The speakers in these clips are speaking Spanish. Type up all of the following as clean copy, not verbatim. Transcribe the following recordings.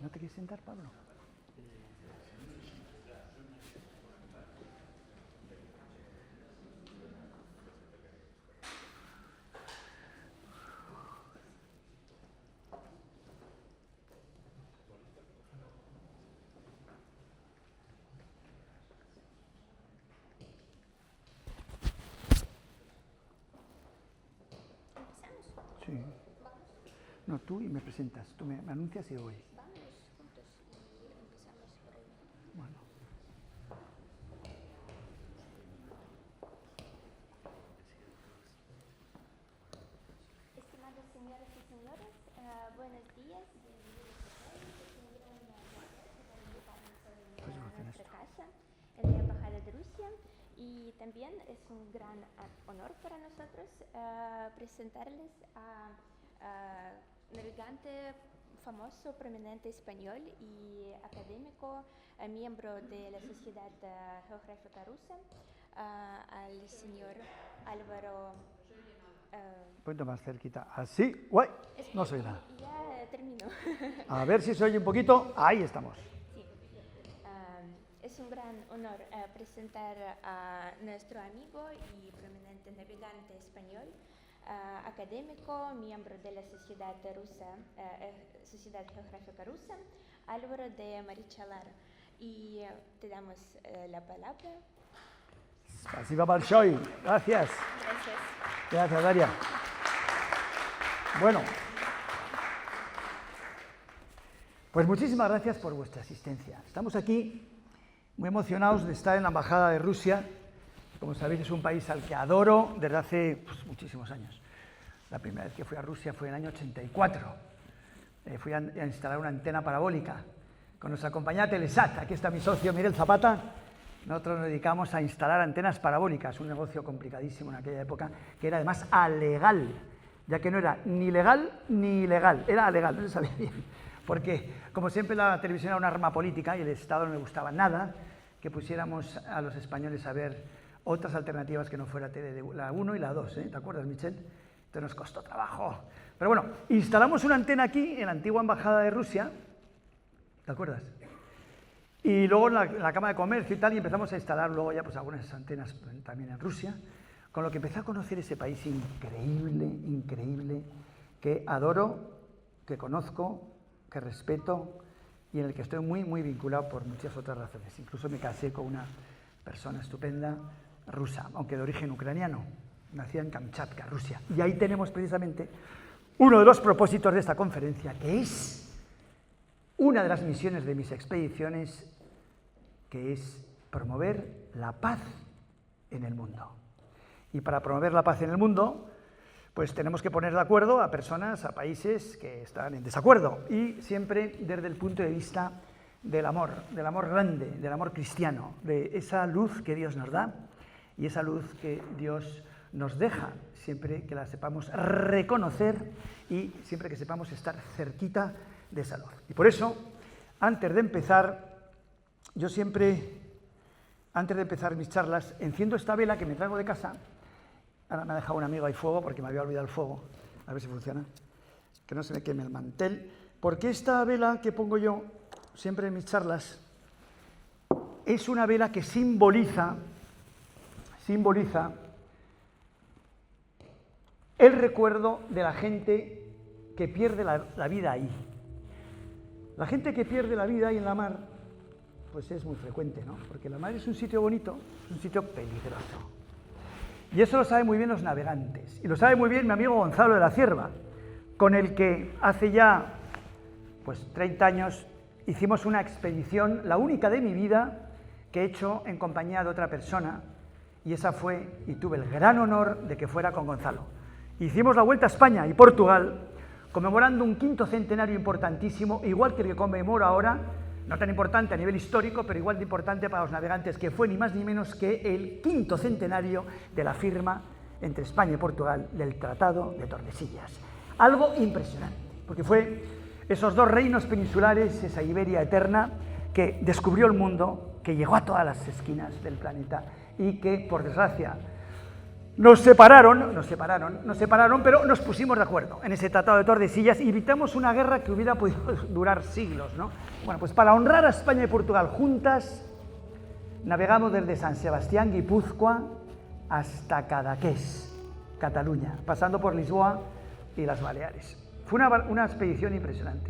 ¿No te quieres sentar, Pablo? Sí. No, tú y me presentas, tú me anuncias y yo voy. Vamos juntos y empezamos por ahí. Bueno. Estimados señoras y señores, buenos días. Pues En nuestra casa, en la Embajada de Rusia, y también es un gran honor para nosotros presentarles a navegante famoso, prominente español y académico, miembro de la Sociedad Geográfica Rusa, al señor Álvaro. Un poquito más cerquita. Así. ¡Guay! No se oye nada. Ya termino. A ver si se oye un poquito. Ahí estamos. Sí. Es un gran honor presentar a nuestro amigo y prominente navegante español, académico, miembro de la Sociedad Sociedad Geográfica Rusa, Álvaro de Marichalar. Y te damos la palabra. Spasiba большое. Gracias. Gracias. Gracias, Daria. Bueno, pues muchísimas gracias por vuestra asistencia. Estamos aquí muy emocionados de estar en la Embajada de Rusia. Como sabéis, es un país al que adoro desde hace muchísimos años. La primera vez que fui a Rusia fue en el año 84. Fui a instalar una antena parabólica con nuestra compañía Telesat. Aquí está mi socio Miguel Zapata. Nosotros nos dedicamos a instalar antenas parabólicas, un negocio complicadísimo en aquella época, que era además alegal, ya que no era ni legal ni ilegal, era alegal, no se sabía bien, porque como siempre la televisión era un arma política y el Estado no le gustaba nada que pusiéramos a los españoles a ver otras alternativas que no fuera la 1 y la 2, ¿te acuerdas, Michel? Entonces nos costó trabajo. Pero bueno, instalamos una antena aquí en la antigua embajada de Rusia, ¿te acuerdas? Y luego en la Cámara de Comercio y tal, y empezamos a instalar luego ya pues algunas antenas también en Rusia, con lo que empecé a conocer ese país increíble, increíble, que adoro, que conozco, que respeto y en el que estoy muy, muy vinculado por muchas otras razones. Incluso me casé con una persona estupenda rusa, aunque de origen ucraniano, nacida en Kamchatka, Rusia. Y ahí tenemos precisamente uno de los propósitos de esta conferencia, que es una de las misiones de mis expediciones, que es promover la paz en el mundo. Y para promover la paz en el mundo, pues tenemos que poner de acuerdo a personas, a países que están en desacuerdo, y siempre desde el punto de vista del amor grande, del amor cristiano, de esa luz que Dios nos da y esa luz que Dios nos deja, siempre que la sepamos reconocer y siempre que sepamos estar cerquita de esa luz. Y por eso, antes de empezar, yo siempre, antes de empezar mis charlas, enciendo esta vela que me traigo de casa. Ahora me ha dejado un amigo ahí fuego porque me había olvidado el fuego. A ver si funciona. Que no se me queme el mantel. Porque esta vela que pongo yo siempre en mis charlas es una vela que simboliza el recuerdo de la gente que pierde la vida ahí. La gente que pierde la vida ahí en la mar, pues es muy frecuente, ¿no? Porque la mar es un sitio bonito, es un sitio peligroso. Y eso lo saben muy bien los navegantes. Y lo sabe muy bien mi amigo Gonzalo de la Cierva, con el que hace ya, pues 30 años, hicimos una expedición, la única de mi vida, que he hecho en compañía de otra persona, y esa fue, y tuve el gran honor de que fuera con Gonzalo. Hicimos la Vuelta a España y Portugal, conmemorando un 5º centenario importantísimo, igual que el que conmemoro ahora, no tan importante a nivel histórico, pero igual de importante para los navegantes, que fue ni más ni menos que el 5º centenario de la firma entre España y Portugal del Tratado de Tordesillas. Algo impresionante, porque fue esos dos reinos peninsulares, esa Iberia eterna, que descubrió el mundo, que llegó a todas las esquinas del planeta y que, por desgracia, Nos separaron, pero nos pusimos de acuerdo en ese Tratado de Tordesillas y evitamos una guerra que hubiera podido durar siglos, ¿no? Bueno, pues para honrar a España y Portugal juntas, navegamos desde San Sebastián, Guipúzcoa, hasta Cadaqués, Cataluña, pasando por Lisboa y las Baleares. Fue una expedición impresionante.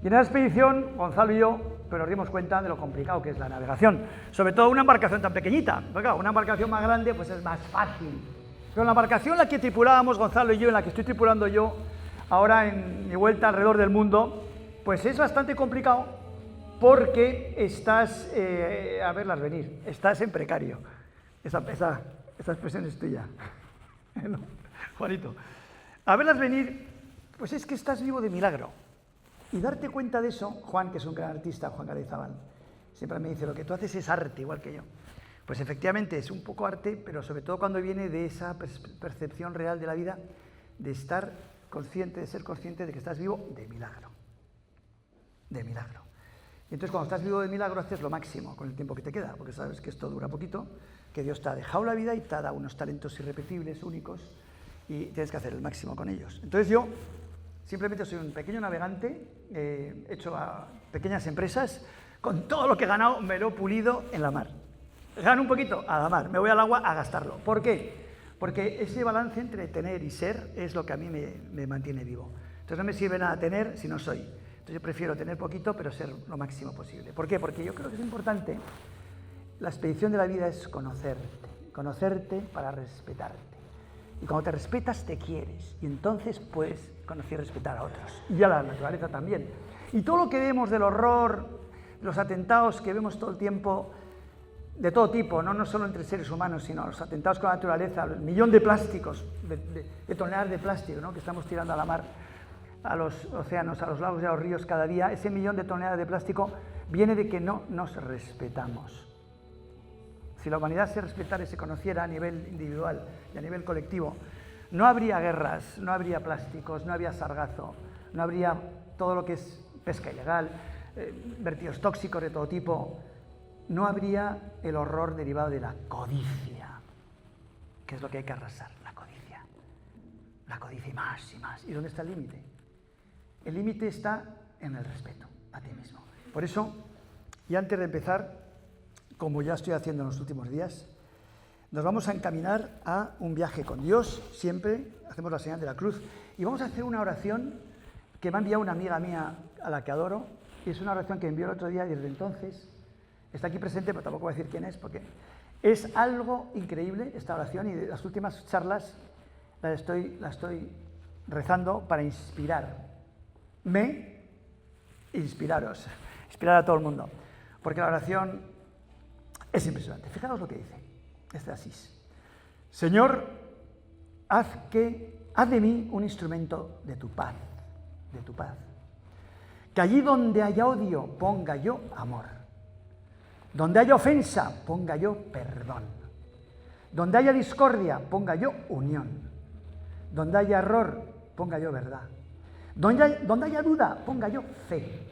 Y en esa expedición, Gonzalo y yo, pues nos dimos cuenta de lo complicado que es la navegación. Sobre todo una embarcación tan pequeñita. Porque claro, una embarcación más grande pues es más fácil. Pero la embarcación en la que tripulábamos Gonzalo y yo, en la que estoy tripulando yo, ahora en mi vuelta alrededor del mundo, pues es bastante complicado porque estás, a verlas venir, estás en precario. Esa expresión es tuya. ¿No? Juanito. A verlas venir, pues es que estás vivo de milagro. Y darte cuenta de eso, Juan, que es un gran artista, Juan Garayzábal, siempre me dice, lo que tú haces es arte, igual que yo. Pues efectivamente es un poco arte, pero sobre todo cuando viene de esa percepción real de la vida, de estar consciente, de ser consciente de que estás vivo de milagro. De milagro. Y entonces cuando estás vivo de milagro haces lo máximo con el tiempo que te queda, porque sabes que esto dura poquito, que Dios te ha dejado la vida y te ha dado unos talentos irrepetibles, únicos, y tienes que hacer el máximo con ellos. Entonces yo simplemente soy un pequeño navegante, he hecho a pequeñas empresas, con todo lo que he ganado me lo he pulido en la mar. Gano un poquito a la mar, me voy al agua a gastarlo. ¿Por qué? Porque ese balance entre tener y ser es lo que a mí me mantiene vivo. Entonces no me sirve nada tener si no soy. Entonces yo prefiero tener poquito pero ser lo máximo posible. ¿Por qué? Porque yo creo que es importante, la expedición de la vida es conocerte para respetarte. Y cuando te respetas te quieres y entonces puedes conocer y respetar a otros. Y a la naturaleza también. Y todo lo que vemos del horror, los atentados que vemos todo el tiempo, de todo tipo, no solo entre seres humanos, sino los atentados con la naturaleza, el millón de plásticos, de toneladas de plástico, ¿no?, que estamos tirando a la mar, a los océanos, a los lagos y a los ríos cada día, ese millón de toneladas de plástico viene de que no nos respetamos. Si la humanidad se respetara y se conociera a nivel individual y a nivel colectivo, no habría guerras, no habría plásticos, no habría sargazo, no habría todo lo que es pesca ilegal, vertidos tóxicos de todo tipo, no habría el horror derivado de la codicia, que es lo que hay que arrasar, la codicia y más y más. ¿Y dónde está el límite? El límite está en el respeto a ti mismo. Por eso, y antes de empezar, como ya estoy haciendo en los últimos días, nos vamos a encaminar a un viaje con Dios, siempre hacemos la señal de la cruz, y vamos a hacer una oración que me ha enviado una amiga mía a la que adoro, y es una oración que envió el otro día y desde entonces está aquí presente, pero tampoco voy a decir quién es, porque es algo increíble esta oración, y de las últimas charlas la estoy rezando para inspirar a todo el mundo, porque la oración es impresionante. Fijaros lo que dice, es de Asís. Señor, haz de mí un instrumento de tu paz, que allí donde haya odio ponga yo amor, donde haya ofensa ponga yo perdón, donde haya discordia ponga yo unión, donde haya error ponga yo verdad, donde haya duda ponga yo fe,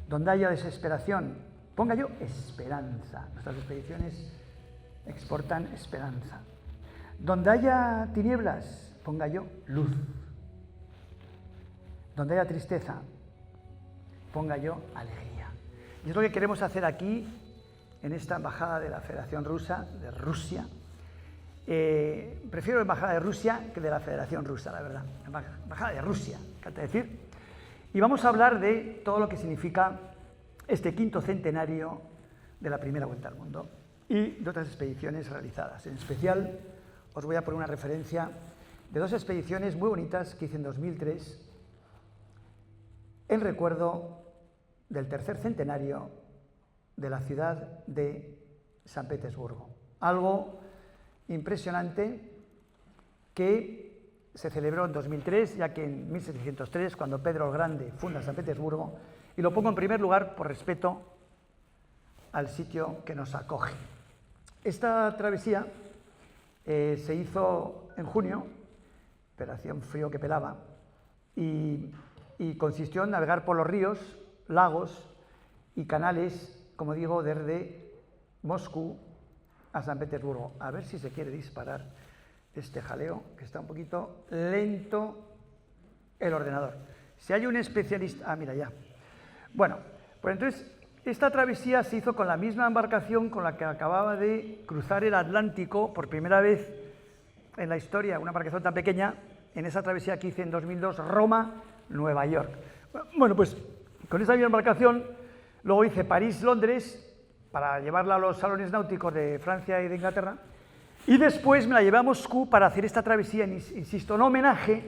donde haya desesperación ponga yo esperanza. Nuestras expediciones exportan esperanza. Donde haya tinieblas ponga yo luz, donde haya tristeza ponga yo alegría. Y es lo que queremos hacer aquí, en esta embajada de la Federación Rusa, de Rusia. Prefiero la embajada de Rusia que de la Federación Rusa, la verdad. Embajada de Rusia, encanta decir. Y vamos a hablar de todo lo que significa este 5º centenario de la primera vuelta al mundo y de otras expediciones realizadas. En especial, os voy a poner una referencia de 2 expediciones muy bonitas que hice en 2003 en recuerdo del 3er centenario de la ciudad de San Petersburgo. Algo impresionante que se celebró en 2003, ya que en 1703, cuando Pedro el Grande funda San Petersburgo, y lo pongo en primer lugar por respeto al sitio que nos acoge. Esta travesía se hizo en junio, pero hacía un frío que pelaba, y consistió en navegar por los ríos, lagos y canales, como digo, desde Moscú a San Petersburgo. A ver si se quiere disparar este jaleo, que está un poquito lento el ordenador. Si hay un especialista... Ah, mira, ya. Bueno, pues entonces, esta travesía se hizo con la misma embarcación con la que acababa de cruzar el Atlántico por primera vez en la historia, una embarcación tan pequeña, en esa travesía que hice en 2002, Roma-Nueva York. Bueno, pues con esa misma embarcación, luego hice París-Londres, para llevarla a los salones náuticos de Francia y de Inglaterra, y después me la llevé a Moscú para hacer esta travesía, insisto, en homenaje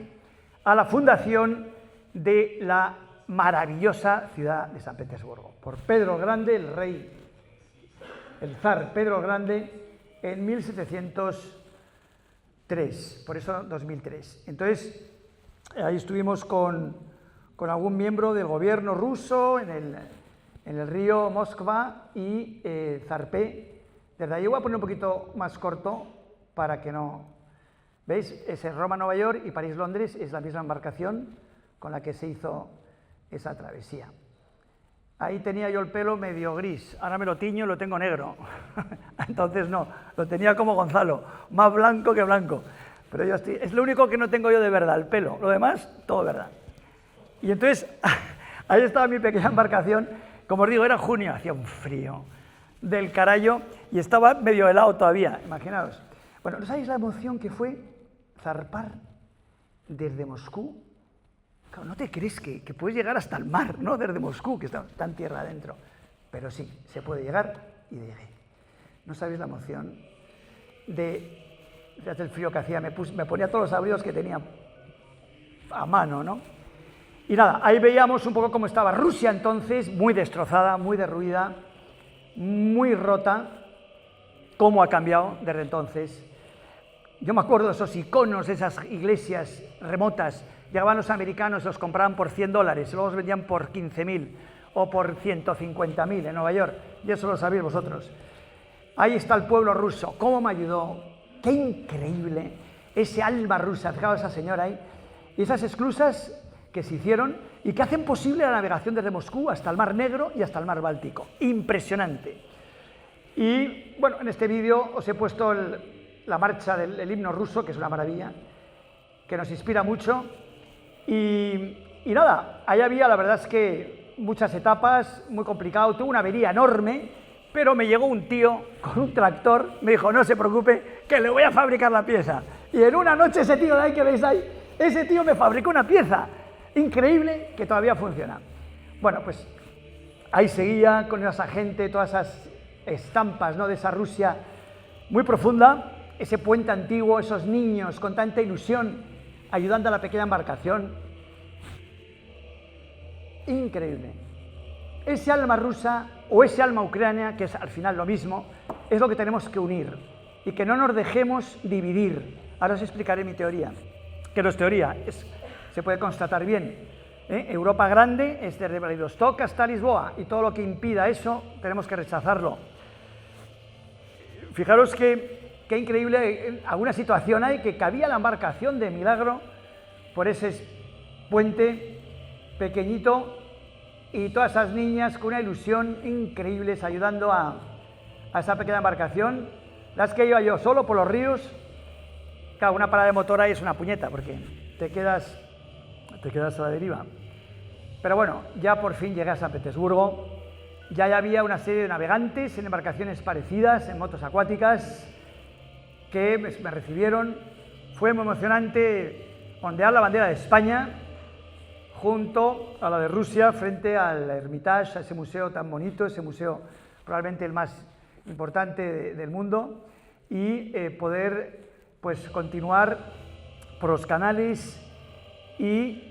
a la fundación de la maravillosa ciudad de San Petersburgo, por Pedro el Grande, el rey, el zar Pedro el Grande, en 1703, por eso 2003. Entonces, ahí estuvimos con algún miembro del gobierno ruso en el río Moskva y zarpé. Desde ahí voy a poner un poquito más corto para que no... ¿Veis? Ese Roma-Nueva York y París-Londres es la misma embarcación con la que se hizo esa travesía. Ahí tenía yo el pelo medio gris, ahora me lo tiño y lo tengo negro. Entonces no, lo tenía como Gonzalo, más blanco que blanco. Pero yo es lo único que no tengo yo de verdad, el pelo, lo demás, todo verdad. Y entonces, ahí estaba mi pequeña embarcación, como os digo, era junio, hacía un frío del carayo y estaba medio helado todavía, imaginaos. Bueno, ¿no sabéis la emoción que fue zarpar desde Moscú? Claro, no te crees que puedes llegar hasta el mar, ¿no? Desde Moscú, que está en tierra adentro. Pero sí, se puede llegar y llegué. ¿No sabéis la emoción de... Fíjate el frío que hacía, me ponía todos los abrigos que tenía a mano, ¿no? Y nada, ahí veíamos un poco cómo estaba Rusia entonces, muy destrozada, muy derruida, muy rota, cómo ha cambiado desde entonces. Yo me acuerdo de esos iconos, de esas iglesias remotas. Llegaban los americanos y los compraban por $100, y luego los vendían por 15.000 o por 150.000 en Nueva York, y eso lo sabéis vosotros. Ahí está el pueblo ruso, cómo me ayudó, qué increíble, ese alma rusa, fijaos esa señora ahí, y esas esclusas que se hicieron y que hacen posible la navegación desde Moscú hasta el Mar Negro y hasta el Mar Báltico. Impresionante. Y bueno, en este vídeo os he puesto la marcha del himno ruso, que es una maravilla, que nos inspira mucho. Y nada, ahí había, la verdad es que muchas etapas, muy complicado, tuve una avería enorme, pero me llegó un tío con un tractor, me dijo, no se preocupe, que le voy a fabricar la pieza. Y en una noche ese tío de ahí que veis ahí, ese tío me fabricó una pieza increíble que todavía funciona. Bueno, pues ahí seguía con esa gente, todas esas estampas, ¿no?, de esa Rusia muy profunda, ese puente antiguo, esos niños con tanta ilusión, ayudando a la pequeña embarcación. Increíble. Ese alma rusa o ese alma ucrania, que es al final lo mismo, es lo que tenemos que unir y que no nos dejemos dividir. Ahora os explicaré mi teoría, que no es teoría, se puede constatar bien. Europa grande es desde Vladivostok hasta Lisboa y todo lo que impida eso tenemos que rechazarlo. Fijaros qué increíble, alguna situación hay que cabía la embarcación de milagro por ese puente pequeñito y todas esas niñas con una ilusión increíble ayudando a esa pequeña embarcación. Las que iba yo solo por los ríos, claro, una parada de motor ahí es una puñeta porque te quedas a la deriva. Pero bueno, ya por fin llegué a San Petersburgo, ya había una serie de navegantes en embarcaciones parecidas, en motos acuáticas, que me recibieron. Fue muy emocionante ondear la bandera de España junto a la de Rusia frente al Hermitage, a ese museo tan bonito, ese museo probablemente el más importante del mundo, y poder pues continuar por los canales y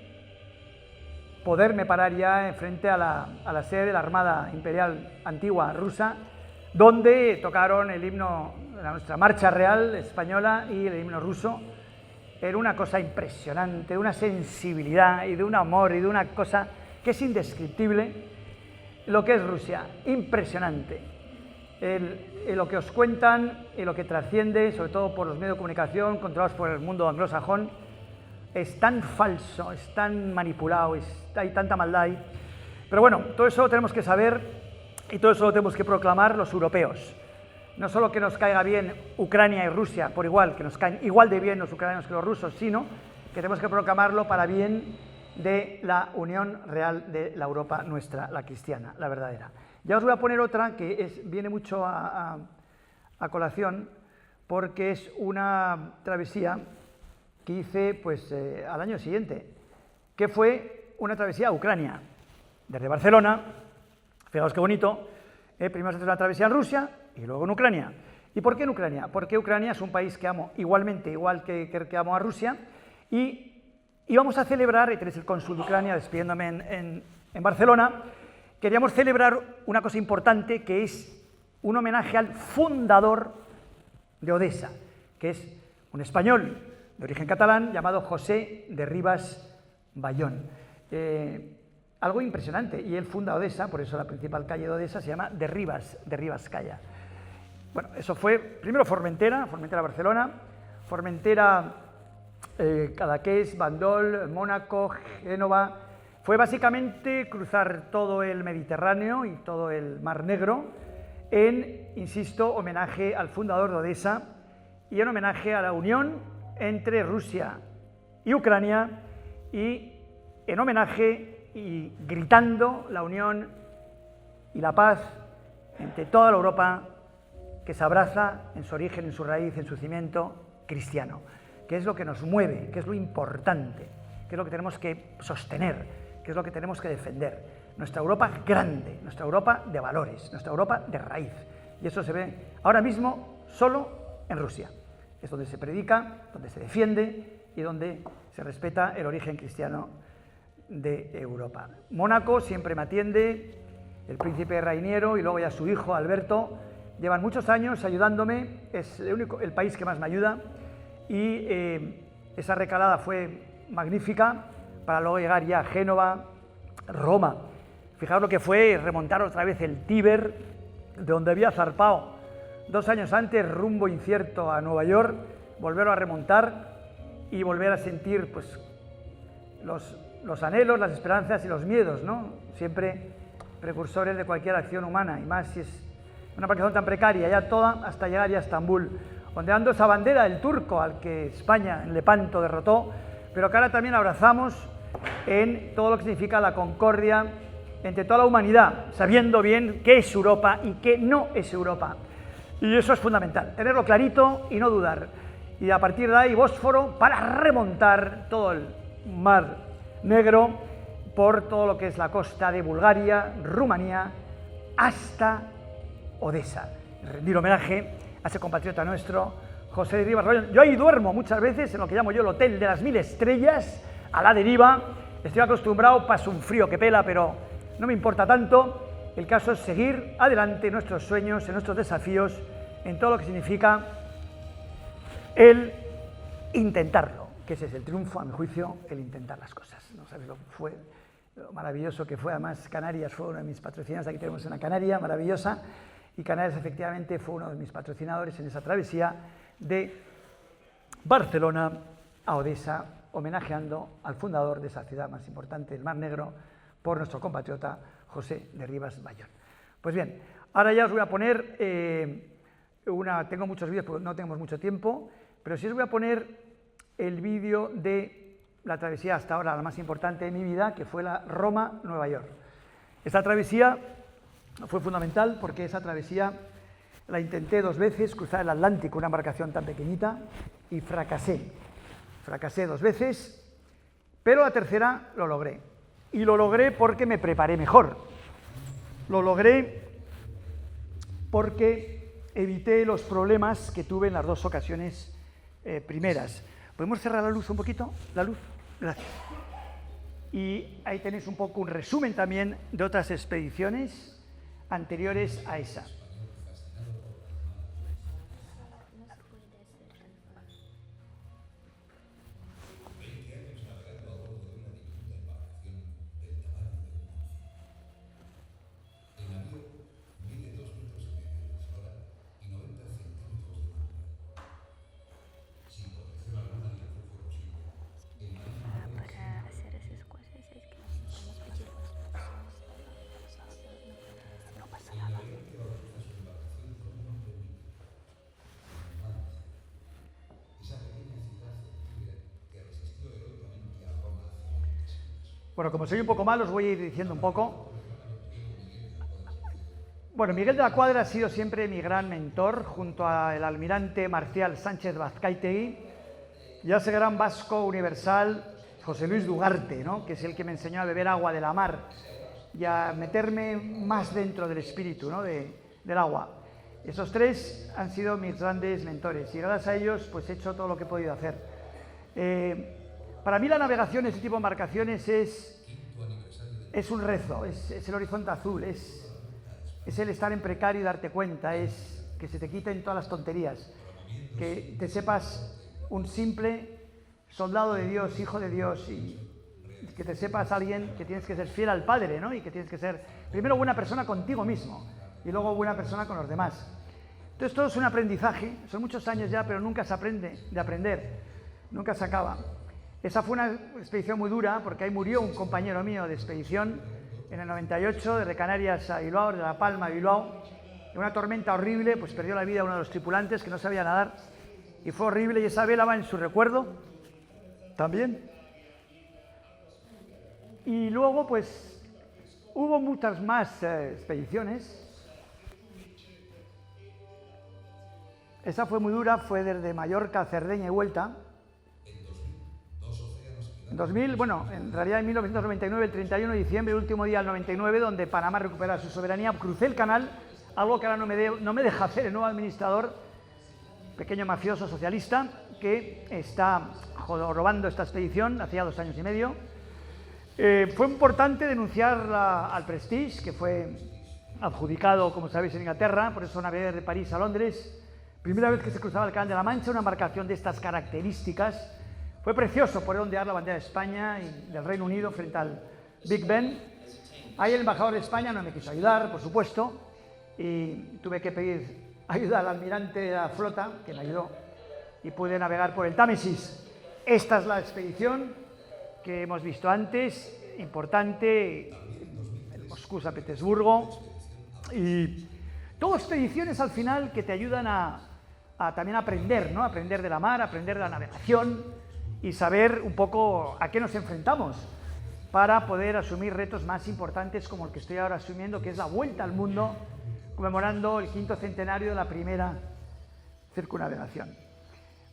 poderme parar ya frente a la sede de la Armada Imperial Antigua Rusa, donde tocaron el himno de nuestra marcha real española y el himno ruso. Era una cosa impresionante, de una sensibilidad y de un amor y de una cosa que es indescriptible, lo que es Rusia, impresionante. Lo que os cuentan y lo que trasciende, sobre todo por los medios de comunicación controlados por el mundo anglosajón, es tan falso, es tan manipulado, hay tanta maldad ahí. Pero bueno, todo eso lo tenemos que saber y todo eso lo tenemos que proclamar los europeos. no solo que nos caiga bien Ucrania y Rusia por igual, que nos caen igual de bien los ucranianos que los rusos, sino que tenemos que proclamarlo para bien de la unión real de la Europa nuestra, la cristiana, la verdadera. Ya os voy a poner otra que viene mucho a colación, porque es una travesía que hice pues, al año siguiente, que fue una travesía a Ucrania, desde Barcelona. Fijaos qué bonito, primero se hace una travesía en Rusia y luego en Ucrania. ¿Y por qué en Ucrania? Porque Ucrania es un país que amo igualmente, igual que amo a Rusia, y íbamos a celebrar, y tenéis el cónsul de Ucrania despidiéndome en Barcelona, queríamos celebrar una cosa importante, que es un homenaje al fundador de Odesa, que es un español de origen catalán llamado José de Ribas Bayón. Algo impresionante, y él funda Odesa, por eso la principal calle de Odesa se llama de Ribascaya. Bueno, eso fue primero Formentera, Barcelona, Formentera, Cadaqués, Bandol, Mónaco, Génova. Fue básicamente cruzar todo el Mediterráneo y todo el Mar Negro en, insisto, homenaje al fundador de Odesa y en homenaje a la unión entre Rusia y Ucrania, y en homenaje y gritando la unión y la paz entre toda la Europa que se abraza en su origen, en su raíz, en su cimiento cristiano, que es lo que nos mueve, que es lo importante, que es lo que tenemos que sostener, que es lo que tenemos que defender. Nuestra Europa grande, nuestra Europa de valores, nuestra Europa de raíz. Y eso se ve ahora mismo solo en Rusia. Es donde se predica, donde se defiende y donde se respeta el origen cristiano de Europa. Mónaco siempre me atiende, el príncipe Rainiero y luego ya su hijo Alberto llevan muchos años ayudándome, es el país que más me ayuda, y esa recalada fue magnífica para luego llegar ya a Génova, Roma. Fijaos lo que fue remontar otra vez el Tíber, de donde había zarpado 2 años antes, rumbo incierto a Nueva York, volverlo a remontar y volver a sentir pues, los anhelos, las esperanzas y los miedos, ¿no? Siempre precursores de cualquier acción humana, y más si es una embarcación tan precaria, ya toda, hasta llegar ya a Estambul, ondeando esa bandera del turco al que España en Lepanto derrotó, pero que ahora también abrazamos en todo lo que significa la concordia entre toda la humanidad, sabiendo bien qué es Europa y qué no es Europa. Y eso es fundamental, tenerlo clarito y no dudar. Y a partir de ahí, Bósforo para remontar todo el Mar Negro por todo lo que es la costa de Bulgaria, Rumanía, hasta Odesa. Rendir homenaje a ese compatriota nuestro, José de Ribas Bayón. Yo ahí duermo muchas veces en lo que llamo yo el Hotel de las 1000 Estrellas, a la deriva. Estoy acostumbrado, paso un frío que pela, pero no me importa tanto. El caso es seguir adelante en nuestros sueños, en nuestros desafíos, en todo lo que significa el intentarlo, que ese es el triunfo, a mi juicio, el intentar las cosas. No sabéis lo maravilloso que fue. Además, Canarias fue uno de mis patrocinadores. Aquí tenemos una Canaria maravillosa, y Canarias efectivamente fue uno de mis patrocinadores en esa travesía de Barcelona a Odesa, homenajeando al fundador de esa ciudad más importante del Mar Negro por nuestro compatriota José de Ribas Bayón. Pues bien, ahora ya os voy a poner tengo muchos vídeos porque no tenemos mucho tiempo, pero sí os voy a poner el vídeo de la travesía hasta ahora, la más importante de mi vida, que fue la Roma-Nueva York. Esta travesía fue fundamental porque esa travesía la intenté 2 veces, cruzar el Atlántico, una embarcación tan pequeñita, y fracasé. Fracasé 2 veces, pero la tercera lo logré. Y lo logré porque me preparé mejor. Lo logré porque evité los problemas que tuve en las 2 ocasiones primeras. ¿Podemos cerrar la luz un poquito? La luz, gracias. Y ahí tenéis un poco un resumen también de otras expediciones anteriores a esa. Bueno, como soy un poco malo, os voy a ir diciendo un poco. Bueno, Miguel de la Cuadra ha sido siempre mi gran mentor, junto al almirante Marcial Sánchez Bazcaitegui y a ese gran vasco universal, José Luis Dugarte, ¿no?, que es el que me enseñó a beber agua de la mar y a meterme más dentro del espíritu, ¿no?, del agua. Esos tres han sido mis grandes mentores y gracias a ellos pues he hecho todo lo que he podido hacer. Para mí la navegación, este tipo de embarcaciones, es un rezo, es el horizonte azul, es el estar en precario y darte cuenta, es que se te quiten todas las tonterías, que te sepas un simple soldado de Dios, hijo de Dios, y que te sepas alguien que tienes que ser fiel al Padre, ¿no?, y que tienes que ser primero buena persona contigo mismo y luego buena persona con los demás. Entonces todo es un aprendizaje, son muchos años ya, pero nunca se aprende de aprender, nunca se acaba. Esa fue una expedición muy dura porque ahí murió un compañero mío de expedición en el 98, desde Canarias a Bilbao, de La Palma a Bilbao. En una tormenta horrible, pues perdió la vida uno de los tripulantes que no sabía nadar y fue horrible, y esa vela va en su recuerdo también. Y luego pues hubo muchas más expediciones. Esa fue muy dura, fue desde Mallorca a Cerdeña y vuelta. En 2000, bueno, en realidad en 1999, el 31 de diciembre, el último día del 99, donde Panamá recupera su soberanía, crucé el canal, algo que ahora no me deja hacer el nuevo administrador, pequeño mafioso socialista, que está robando esta expedición hace ya 2 años y medio. Fue importante denunciar al Prestige, que fue adjudicado, como sabéis, en Inglaterra, por eso navegué de París a Londres. Primera vez que se cruzaba el Canal de la Mancha, una embarcación de estas características. Fue precioso poder ondear la bandera de España y del Reino Unido frente al Big Ben. Ahí el embajador de España no me quiso ayudar, por supuesto, y tuve que pedir ayuda al almirante de la flota, que me ayudó, y pude navegar por el Támesis. Esta es la expedición que hemos visto antes, importante, Moscú a Petersburgo, y todo expediciones al final que te ayudan a también aprender, ¿no?, aprender de la mar, aprender de la navegación y saber un poco a qué nos enfrentamos para poder asumir retos más importantes como el que estoy ahora asumiendo, que es la vuelta al mundo, conmemorando el 5º centenario de la primera circunnavegación.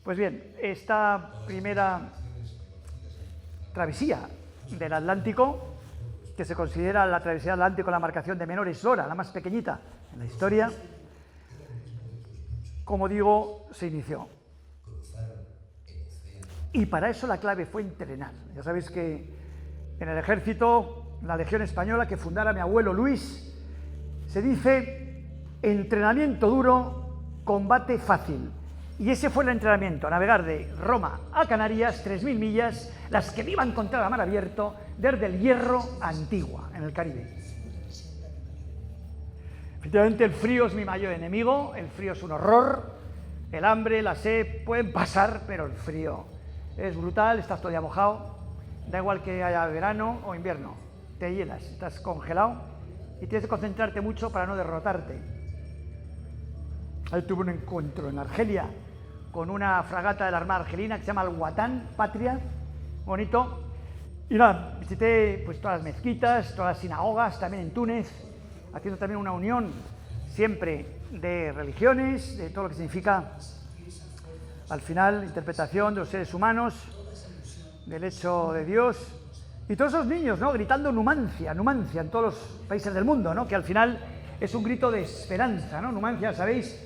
Pues bien, esta primera travesía del Atlántico, que se considera la travesía del Atlántico la embarcación de menor eslora, la más pequeñita en la historia, como digo, se inició. Y para eso la clave fue entrenar. Ya sabéis que en el ejército, la Legión Española que fundara mi abuelo Luis, se dice entrenamiento duro, combate fácil. Y ese fue el entrenamiento, a navegar de Roma a Canarias, 3.000 millas, las que iban contra la mar abierto, desde el Hierro a Antigua, en el Caribe. Efectivamente, el frío es mi mayor enemigo, el frío es un horror, el hambre, la sed pueden pasar, pero el frío es brutal, estás todo día mojado, da igual que haya verano o invierno, te hielas, estás congelado y tienes que concentrarte mucho para no derrotarte. Ahí tuve un encuentro en Argelia con una fragata de la Armada Argelina que se llama el Watan Patria, bonito, y nada, visité pues todas las mezquitas, todas las sinagogas, también en Túnez, haciendo también una unión siempre de religiones, de todo lo que significa al final interpretación de los seres humanos, del hecho de Dios, y todos esos niños, ¿no?, gritando Numancia, Numancia en todos los países del mundo, ¿no?, que al final es un grito de esperanza, ¿no? Numancia, sabéis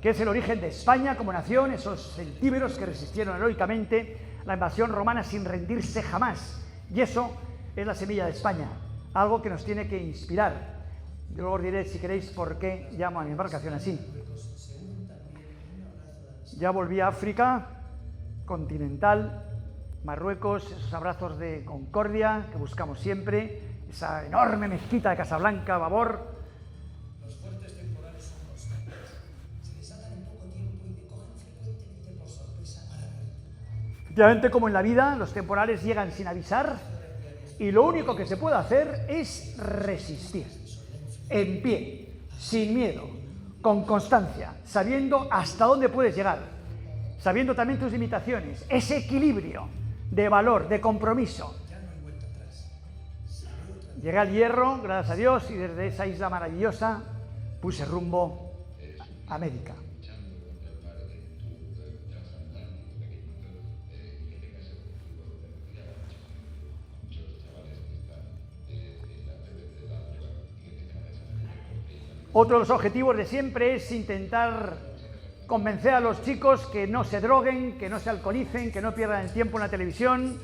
que es el origen de España como nación, esos celtíberos que resistieron heroicamente la invasión romana sin rendirse jamás, y eso es la semilla de España, algo que nos tiene que inspirar. Yo luego os diré, si queréis, por qué llamo a mi embarcación así. Ya volví a África continental, Marruecos, esos abrazos de concordia que buscamos siempre, esa enorme mezquita de Casablanca, a babor. Los fuertes temporales son constantes, se desatan en poco tiempo y te cogen frecuentemente por sorpresa para ver. Efectivamente, como en la vida, los temporales llegan sin avisar y lo único que se puede hacer es resistir, en pie, sin miedo, con constancia, sabiendo hasta dónde puedes llegar, sabiendo también tus limitaciones, ese equilibrio de valor, de compromiso. Ya no hay vuelta atrás. llegué al Hierro, gracias a Dios, y desde esa isla maravillosa puse rumbo a América. Otro de los objetivos de siempre es intentar convencer a los chicos que no se droguen, que no se alcoholicen, que no pierdan el tiempo en la televisión,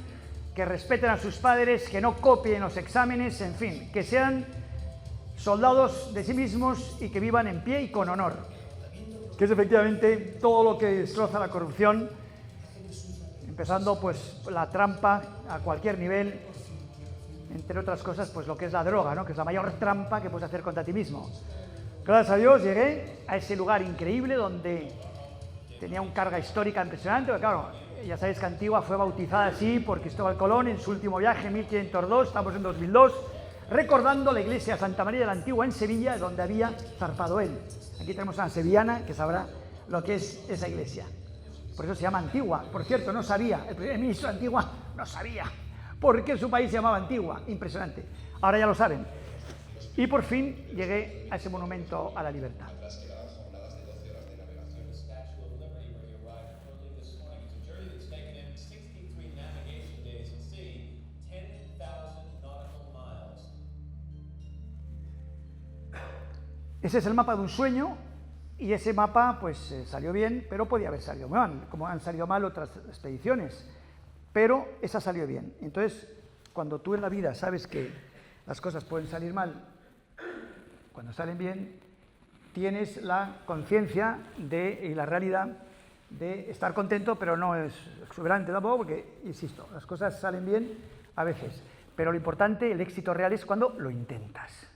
que respeten a sus padres, que no copien los exámenes, en fin, que sean soldados de sí mismos y que vivan en pie y con honor, que es efectivamente todo lo que destroza la corrupción, empezando pues la trampa a cualquier nivel, entre otras cosas pues lo que es la droga, ¿no? Que es la mayor trampa que puedes hacer contra ti mismo. Gracias a Dios llegué a ese lugar increíble donde tenía una carga histórica impresionante, porque claro, ya sabéis que Antigua fue bautizada así por Cristóbal Colón en su último viaje en 1502, estamos en 2002, recordando la iglesia de Santa María de la Antigua en Sevilla, donde había zarpado él. Aquí tenemos a una sevillana que sabrá lo que es esa iglesia. Por eso se llama Antigua. Por cierto, no sabía, el primer ministro de Antigua no sabía por qué su país se llamaba Antigua. Impresionante. Ahora ya lo saben. Y por fin llegué a ese monumento a la libertad. Ese es el mapa de un sueño y ese mapa pues salió bien, pero podía haber salido mal, como han salido mal otras expediciones, pero esa salió bien. Entonces, cuando tú en la vida sabes que las cosas pueden salir mal, cuando salen bien, tienes la conciencia y la realidad de estar contento, pero no es exuberante tampoco, porque, insisto, las cosas salen bien a veces, pero lo importante, el éxito real es cuando lo intentas.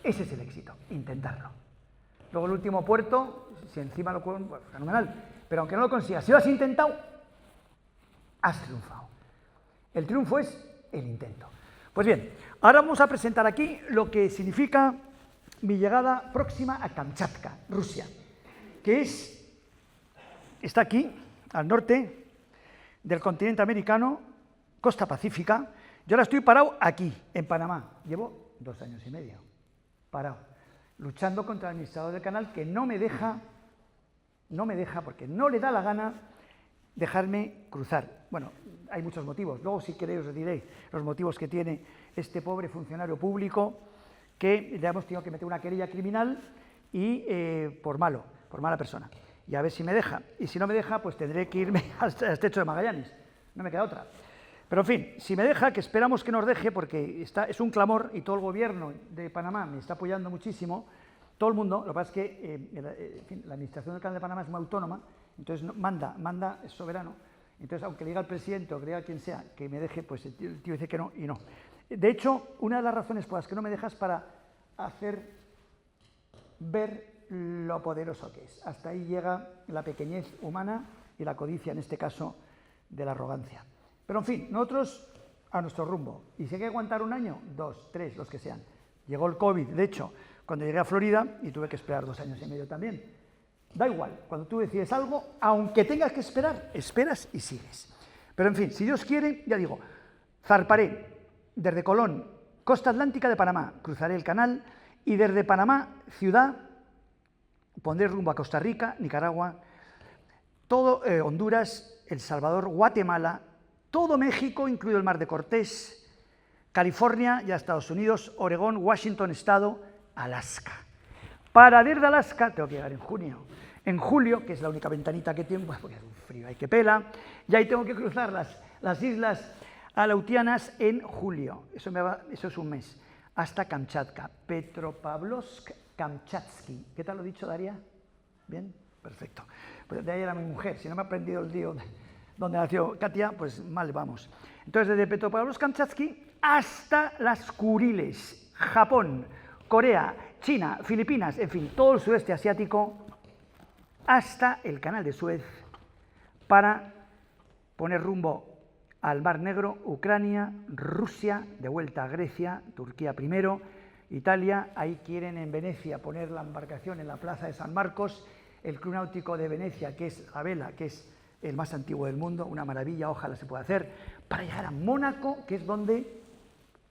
Ese es el éxito, intentarlo. Luego el último puerto, si encima lo puedo, bueno, fenomenal, pero aunque no lo consigas, si lo has intentado, has triunfado. El triunfo es el intento. Pues bien, ahora vamos a presentar aquí lo que significa mi llegada próxima a Kamchatka, Rusia, que está aquí, al norte del continente americano, costa pacífica. Yo ahora estoy parado aquí, en Panamá. Llevo 2 años y medio parado, luchando contra el administrador del canal que no me deja, porque no le da la gana dejarme cruzar. Bueno, hay muchos motivos. Luego, si queréis, os diré los motivos que tiene este pobre funcionario público que le hemos tenido que meter una querella criminal y por mala persona. Y a ver si me deja. Y si no me deja, pues tendré que irme al estrecho de Magallanes. No me queda otra. Pero en fin, si me deja, que esperamos que nos deje, porque es un clamor y todo el gobierno de Panamá me está apoyando muchísimo, todo el mundo. Lo que pasa es que en fin, la administración del Canal de Panamá es muy autónoma, entonces manda, es soberano. Entonces, aunque le diga al presidente o que le diga a quien sea que me deje, pues el tío dice que no y no. De hecho, una de las razones por las que no me dejas es para hacer ver lo poderoso que es. Hasta ahí llega la pequeñez humana y la codicia, en este caso, de la arrogancia. Pero en fin, nosotros a nuestro rumbo. Y si hay que aguantar 1 año, 2, 3, los que sean. Llegó el COVID, de hecho, cuando llegué a Florida, y tuve que esperar 2 años y medio también. Da igual, cuando tú decides algo, aunque tengas que esperar, esperas y sigues. Pero en fin, si Dios quiere, ya digo, zarparé desde Colón, costa atlántica de Panamá, cruzaré el canal, y desde Panamá, ciudad, pondré rumbo a Costa Rica, Nicaragua, todo Honduras, El Salvador, Guatemala, todo México, incluido el Mar de Cortés, California, ya Estados Unidos, Oregón, Washington Estado, Alaska. Para desde Alaska tengo que llegar en junio. En julio, que es la única ventanita que tengo, porque es un frío hay que pela, y ahí tengo que cruzar las islas aleutianas en julio. Eso es un mes. Hasta Kamchatka, Petropavlovsk-Kamchatsky. ¿Qué tal lo he dicho, Daria? ¿Bien? Perfecto. Pues de ahí era mi mujer. Si no me ha aprendido el día donde nació Katia, pues mal vamos. Entonces, desde Petropavlovsk-Kamchatsky hasta las Kuriles, Japón, Corea, China, Filipinas, en fin, todo el sudeste asiático, hasta el Canal de Suez, para poner rumbo al Mar Negro, Ucrania, Rusia, de vuelta a Grecia, Turquía primero, Italia. Ahí quieren en Venecia poner la embarcación en la plaza de San Marcos, el Club Náutico de Venecia, que es la vela, que es el más antiguo del mundo, una maravilla, ojalá se pueda hacer, para llegar a Mónaco, que es donde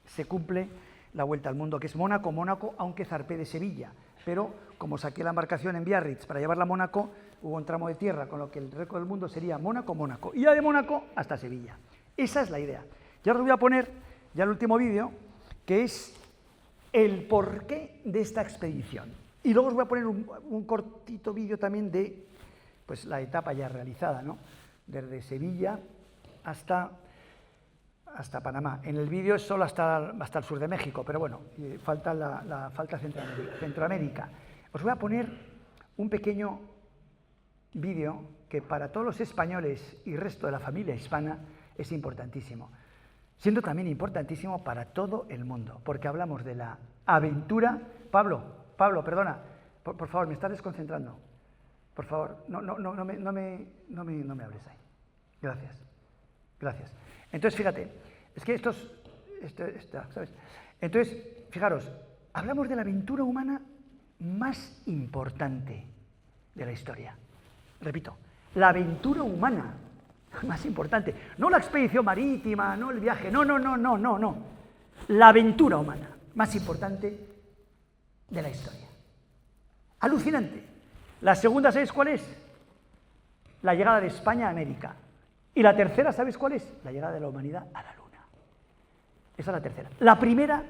se cumple la vuelta al mundo, que es Mónaco, aunque zarpé de Sevilla. Pero como saqué la embarcación en Biarritz para llevarla a Mónaco, hubo un tramo de tierra, con lo que el récord del mundo sería Mónaco, y ya de Mónaco hasta Sevilla. Esa es la idea. Y ahora os voy a poner ya el último vídeo, que es el porqué de esta expedición. Y luego os voy a poner un cortito vídeo también de pues, la etapa ya realizada, ¿no? Desde Sevilla hasta Panamá. En el vídeo es solo hasta el sur de México, pero bueno, falta falta Centroamérica. Os voy a poner un pequeño vídeo que para todos los españoles y resto de la familia hispana es importantísimo, siendo también importantísimo para todo el mundo, porque hablamos de la aventura. Pablo, perdona, por favor, me estás desconcentrando. Por favor, no me hables ahí. Gracias. Entonces, fíjate, es que ¿sabes? Entonces, fijaros, hablamos de la aventura humana más importante de la historia. Repito, la aventura humana más importante. No la expedición marítima, no el viaje, no. La aventura humana más importante de la historia. Alucinante. La segunda, ¿sabéis cuál es? La llegada de España a América. Y la tercera, ¿sabéis cuál es? La llegada de la humanidad a la Luna. Esa es la tercera. La primera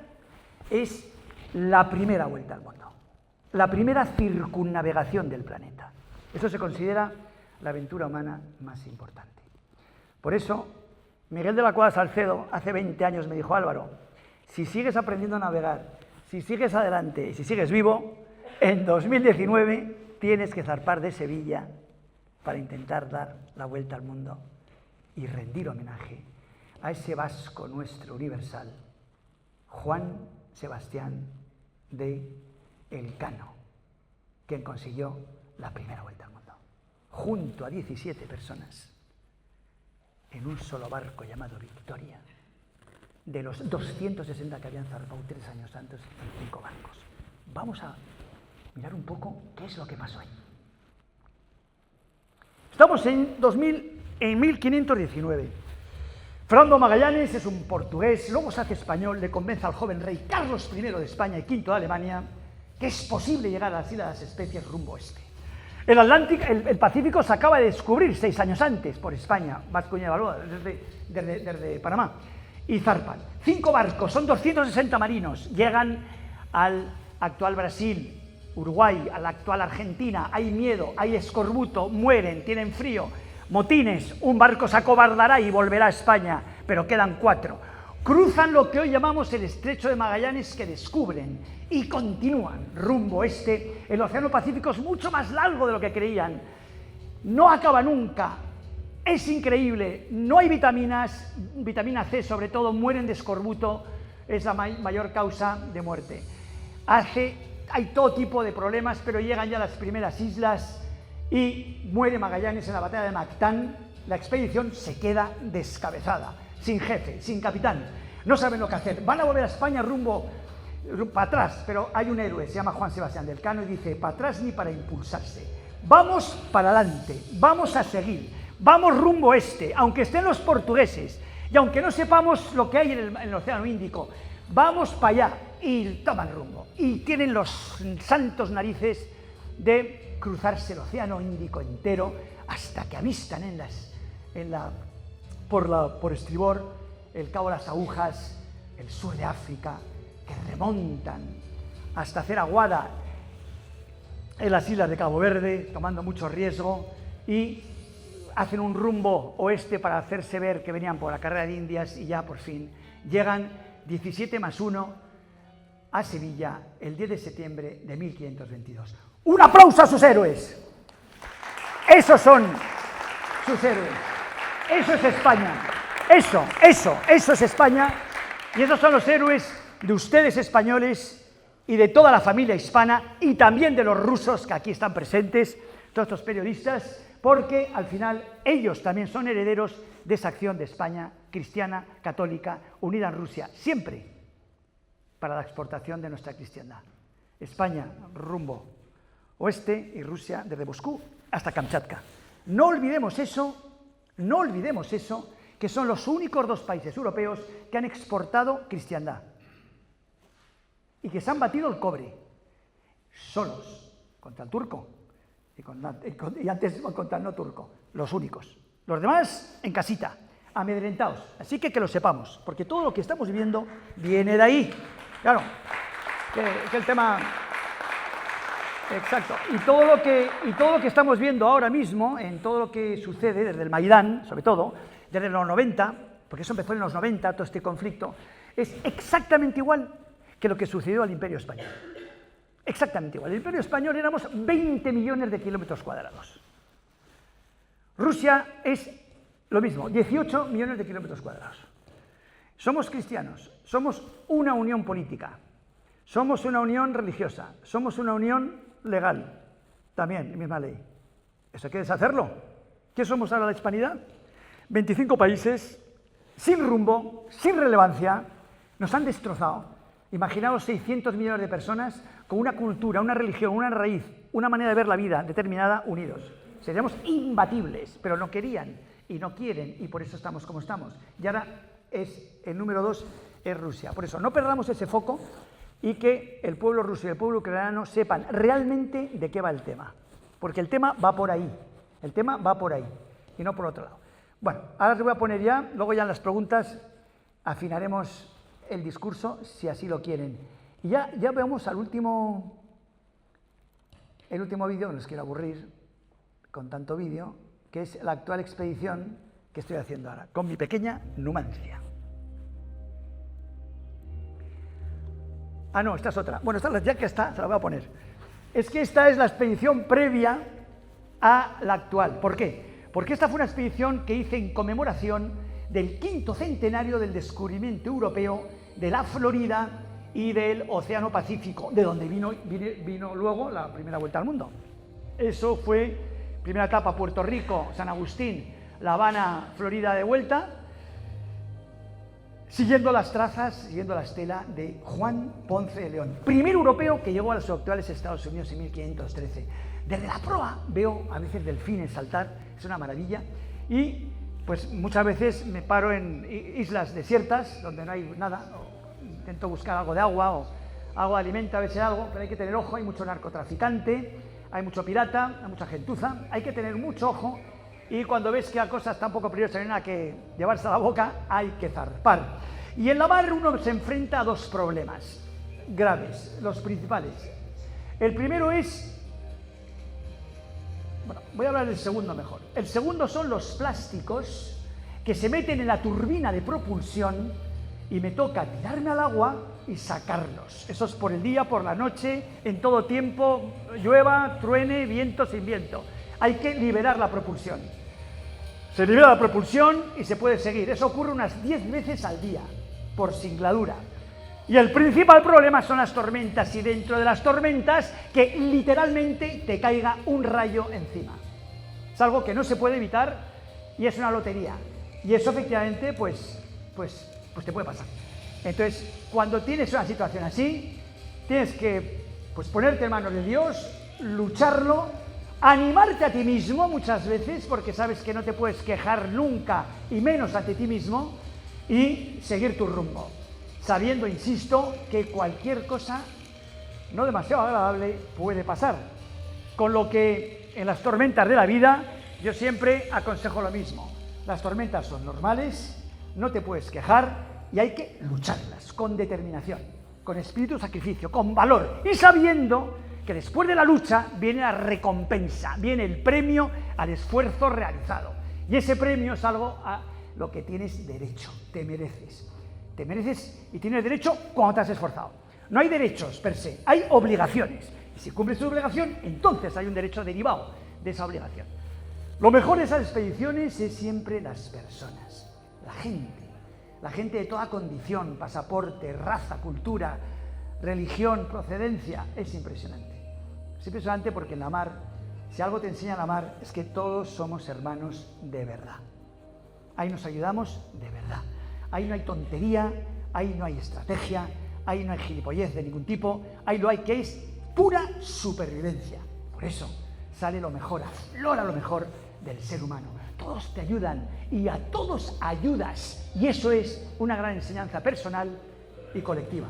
es la primera vuelta al mundo. La primera circunnavegación del planeta. Eso se considera la aventura humana más importante. Por eso, Miguel de la Cuadra Salcedo hace 20 años me dijo: Álvaro, si sigues aprendiendo a navegar, si sigues adelante y si sigues vivo, en 2019 tienes que zarpar de Sevilla para intentar dar la vuelta al mundo y rendir homenaje a ese vasco nuestro universal, Juan Sebastián de Elcano, quien consiguió la primera vuelta al mundo, junto a 17 personas, en un solo barco llamado Victoria, de los 260 que habían zarpado 3 años antes en 5 barcos. Vamos a mirar un poco qué es lo que pasó ahí. Estamos en 1519. Fernando Magallanes es un portugués, luego se hace español, le convence al joven rey Carlos I de España y V de Alemania que es posible llegar a las Islas de las Especies rumbo este. El Atlántico, el Pacífico se acaba de descubrir 6 años antes por España, Vasco y Balboa, desde Panamá, y zarpan. 5 barcos, son 260 marinos, llegan al actual Brasil, Uruguay, a la actual Argentina. Hay miedo, hay escorbuto, mueren, tienen frío, motines, un barco se acobardará y volverá a España, pero quedan 4. Cruzan lo que hoy llamamos el Estrecho de Magallanes, que descubren y continúan rumbo este. El Océano Pacífico es mucho más largo de lo que creían, no acaba nunca, es increíble, no hay vitaminas, vitamina C sobre todo, mueren de escorbuto, es la mayor causa de muerte. Hay todo tipo de problemas, pero llegan ya a las primeras islas y muere Magallanes en la batalla de Mactán. La expedición se queda descabezada, sin jefe, sin capitán, no saben lo que hacer. Van a volver a España rumbo para atrás, pero hay un héroe, se llama Juan Sebastián del Cano, y dice: para atrás ni para impulsarse, vamos para adelante, vamos a seguir, vamos rumbo este, aunque estén los portugueses y aunque no sepamos lo que hay en el Océano Índico, vamos para allá. Y toman rumbo, y tienen los santos narices de cruzarse el Océano Índico entero hasta que avistan por estribor el Cabo de las Agujas, el sur de África, que remontan hasta hacer aguada en las islas de Cabo Verde, tomando mucho riesgo, y hacen un rumbo oeste para hacerse ver que venían por la carrera de Indias, y ya por fin llegan 17+1 a Sevilla el 10 de septiembre de 1522. ¡Un aplauso a sus héroes! Esos son sus héroes. Eso es España. Eso es España. Y esos son los héroes de ustedes españoles y de toda la familia hispana, y también de los rusos que aquí están presentes, todos estos periodistas, porque al final ellos también son herederos de esa acción de España cristiana, católica, unida en Rusia, siempre para la exportación de nuestra cristiandad. España rumbo oeste y Rusia desde Moscú hasta Kamchatka. No olvidemos eso, que son los únicos 2 países europeos que han exportado cristiandad. y que se han batido el cobre, solos, contra el turco, y antes contra el no turco, los únicos. Los demás en casita, amedrentados. Así que lo sepamos, porque todo lo que estamos viviendo viene de ahí. Claro, que el tema... Exacto. Y todo lo que estamos viendo ahora mismo, en todo lo que sucede desde el Maidán, sobre todo, desde los 90, porque eso empezó en los 90, todo este conflicto, es exactamente igual que lo que sucedió al Imperio Español. Exactamente igual. El Imperio Español éramos 20 millones de kilómetros cuadrados. Rusia es lo mismo, 18 millones de kilómetros cuadrados. Somos cristianos, somos una unión política, somos una unión religiosa, somos una unión legal, también, misma ley. ¿Eso hay que deshacerlo? ¿Qué somos ahora la hispanidad? 25 países, sin rumbo, sin relevancia, nos han destrozado. Imaginaos 600 millones de personas con una cultura, una religión, una raíz, una manera de ver la vida determinada, unidos. Seríamos imbatibles, pero no querían y no quieren, y por eso estamos como estamos. Y ahora el número 2 es Rusia. Por eso, no perdamos ese foco y que el pueblo ruso y el pueblo ucraniano sepan realmente de qué va el tema. Porque el tema va por ahí, y no por otro lado. Bueno, ahora te voy a poner ya, luego ya en las preguntas afinaremos el discurso, si así lo quieren. Y ya veamos el último vídeo, no les quiero aburrir con tanto vídeo, que es la actual expedición que estoy haciendo ahora, con mi pequeña Numancia. Ah, no, esta es otra. Bueno, esta ya que está, se la voy a poner. Es que esta es la expedición previa a la actual. ¿Por qué? Porque esta fue una expedición que hice en conmemoración del 5º centenario del descubrimiento europeo de la Florida y del Océano Pacífico, de donde vino luego la primera vuelta al mundo. Eso fue, primera etapa, Puerto Rico, San Agustín, La Habana, Florida de vuelta, siguiendo las trazas, siguiendo la estela de Juan Ponce de León, primer europeo que llegó a los actuales Estados Unidos en 1513. Desde la proa veo a veces delfines saltar, es una maravilla, y pues muchas veces me paro en islas desiertas donde no hay nada, o intento buscar algo de agua o algo de alimento, a ver si hay algo, pero hay que tener ojo, hay mucho narcotraficante, hay mucho pirata, hay mucha gentuza, hay que tener mucho ojo, y cuando ves que la cosa está un poco peligrosa y no hay nada que llevarse a la boca, hay que zarpar. Y en la mar uno se enfrenta a dos problemas graves, los principales. El primero es... Bueno, voy a hablar del segundo mejor. El segundo son los plásticos que se meten en la turbina de propulsión y me toca tirarme al agua y sacarlos. Eso es por el día, por la noche, en todo tiempo, llueva, truene, viento, sin viento. Hay que liberar la propulsión. Se libera la propulsión y se puede seguir. Eso ocurre unas 10 veces al día, por singladura. Y el principal problema son las tormentas, y dentro de las tormentas, que literalmente te caiga un rayo encima. Es algo que no se puede evitar y es una lotería. Y eso efectivamente, pues te puede pasar. Entonces, cuando tienes una situación así, tienes que ponerte en manos de Dios, lucharlo, animarte a ti mismo muchas veces, porque sabes que no te puedes quejar nunca, y menos ante ti mismo, y seguir tu rumbo, sabiendo, insisto, que cualquier cosa no demasiado agradable puede pasar. Con lo que en las tormentas de la vida yo siempre aconsejo lo mismo. Las tormentas son normales, no te puedes quejar y hay que lucharlas con determinación, con espíritu de sacrificio, con valor, y sabiendo que después de la lucha viene la recompensa, viene el premio al esfuerzo realizado. Y ese premio es algo a lo que tienes derecho, te mereces. Te mereces y tienes derecho cuando te has esforzado. No hay derechos per se, hay obligaciones. Y si cumples tu obligación, entonces hay un derecho derivado de esa obligación. Lo mejor de esas expediciones es siempre las personas, la gente de toda condición, pasaporte, raza, cultura, religión, procedencia. Es impresionante. Es impresionante porque en la mar, si algo te enseña la mar, es que todos somos hermanos de verdad. Ahí nos ayudamos de verdad. Ahí no hay tontería, ahí no hay estrategia, ahí no hay gilipollez de ningún tipo, ahí lo hay que es pura supervivencia. Por eso sale lo mejor, aflora lo mejor del ser humano. Todos te ayudan y a todos ayudas. Y eso es una gran enseñanza personal y colectiva.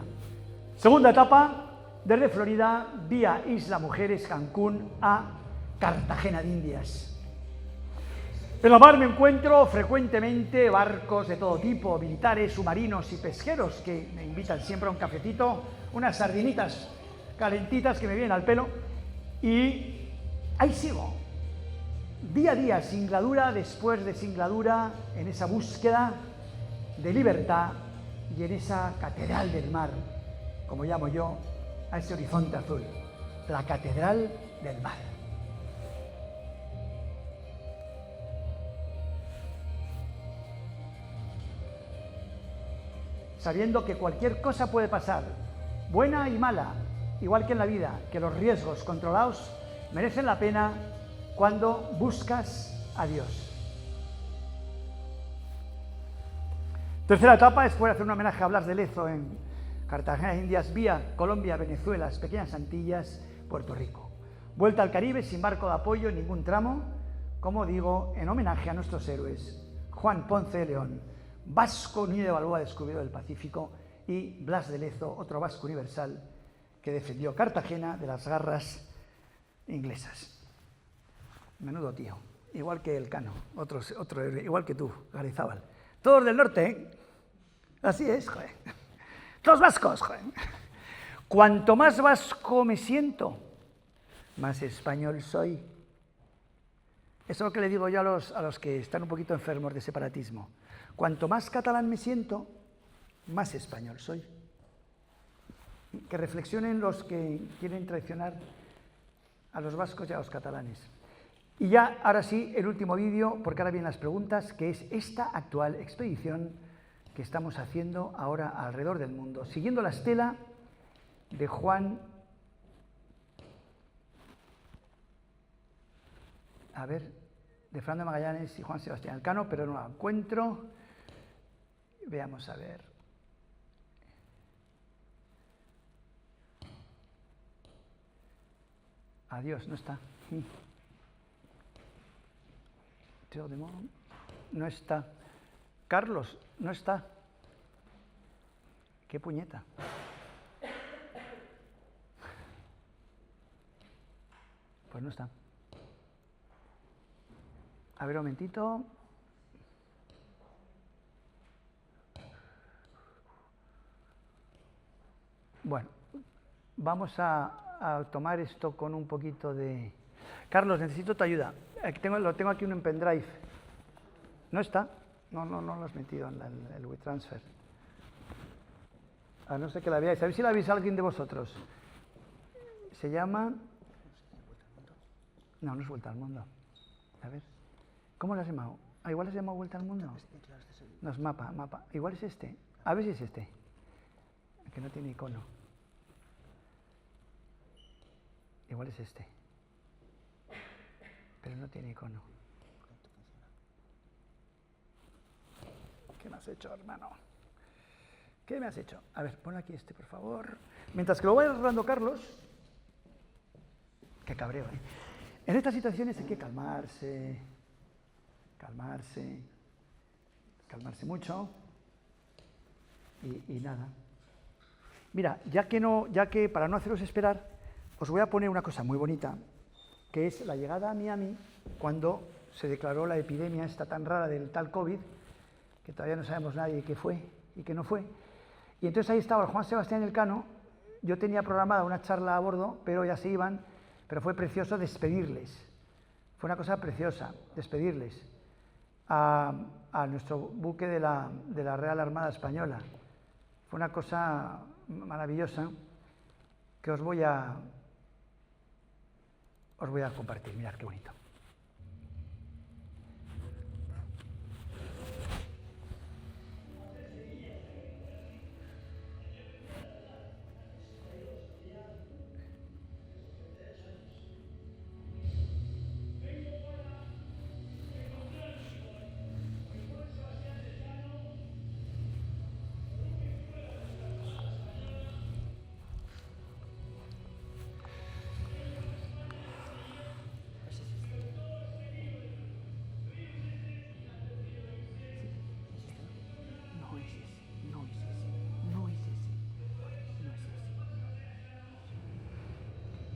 Segunda etapa, desde Florida, vía Isla Mujeres, Cancún, a Cartagena de Indias. En la mar me encuentro frecuentemente barcos de todo tipo, militares, submarinos y pesqueros, que me invitan siempre a un cafetito, unas sardinitas calentitas que me vienen al pelo, y ahí sigo, día a día, singladura después de singladura, en esa búsqueda de libertad y en esa catedral del mar, como llamo yo a ese horizonte azul, la catedral del mar. Sabiendo que cualquier cosa puede pasar, buena y mala, igual que en la vida, que los riesgos controlados merecen la pena cuando buscas a Dios. Tercera etapa, después de hacer un homenaje a Blas de Lezo en Cartagena de Indias, vía Colombia, Venezuela, las pequeñas Antillas, Puerto Rico. Vuelta al Caribe sin barco de apoyo en ningún tramo, como digo, en homenaje a nuestros héroes, Juan Ponce de León, vasco Núñez de Balboa, descubridor del Pacífico, y Blas de Lezo, otro vasco universal que defendió Cartagena de las garras inglesas. Menudo tío, igual que Elcano, otro igual que tú, Garayzábal. Todos del norte, ¿eh? Así es, joder. Todos vascos, joder. Cuanto más vasco me siento, más español soy. Eso es lo que le digo yo a los que están un poquito enfermos de separatismo. Cuanto más catalán me siento, más español soy. Que reflexionen los que quieren traicionar a los vascos y a los catalanes. Y ya, ahora sí, el último vídeo, porque ahora vienen las preguntas, que es esta actual expedición que estamos haciendo ahora alrededor del mundo, siguiendo la estela de Juan... de Fernando Magallanes y Juan Sebastián Elcano, pero no la encuentro. Veamos a ver. Adiós, no está. No está. Carlos, no está. Qué puñeta. Pues no está. A ver, un momentito. Bueno, vamos a tomar esto con un poquito de... Carlos, necesito tu ayuda. Lo tengo aquí en pendrive. ¿No está? No lo has metido en el WeTransfer. A no ser que la veáis. A ver si la veis alguien de vosotros. Se llama... No es Vuelta al Mundo. A ver. ¿Cómo lo has llamado? Igual has llamado Vuelta al Mundo. No, es mapa. Igual es este. A ver si es este. Que no tiene icono. Igual es este. Pero no tiene icono. ¿Qué me has hecho, hermano? ¿Qué me has hecho? A ver, pon aquí este, por favor. Mientras que lo vaya arreglando Carlos. Qué cabreo, ¿eh? En estas situaciones hay que calmarse mucho y nada. Mira, ya que para no haceros esperar, os voy a poner una cosa muy bonita, que es la llegada a Miami cuando se declaró la epidemia esta tan rara del tal COVID, que todavía no sabemos nadie qué fue y qué no fue. Y entonces ahí estaba el Juan Sebastián Elcano. Yo tenía programada una charla a bordo, pero ya se iban, pero fue precioso despedirles. Fue una cosa preciosa, despedirles a nuestro buque de la Real Armada Española. Fue una cosa maravillosa que os voy a compartir. Mirad qué bonito.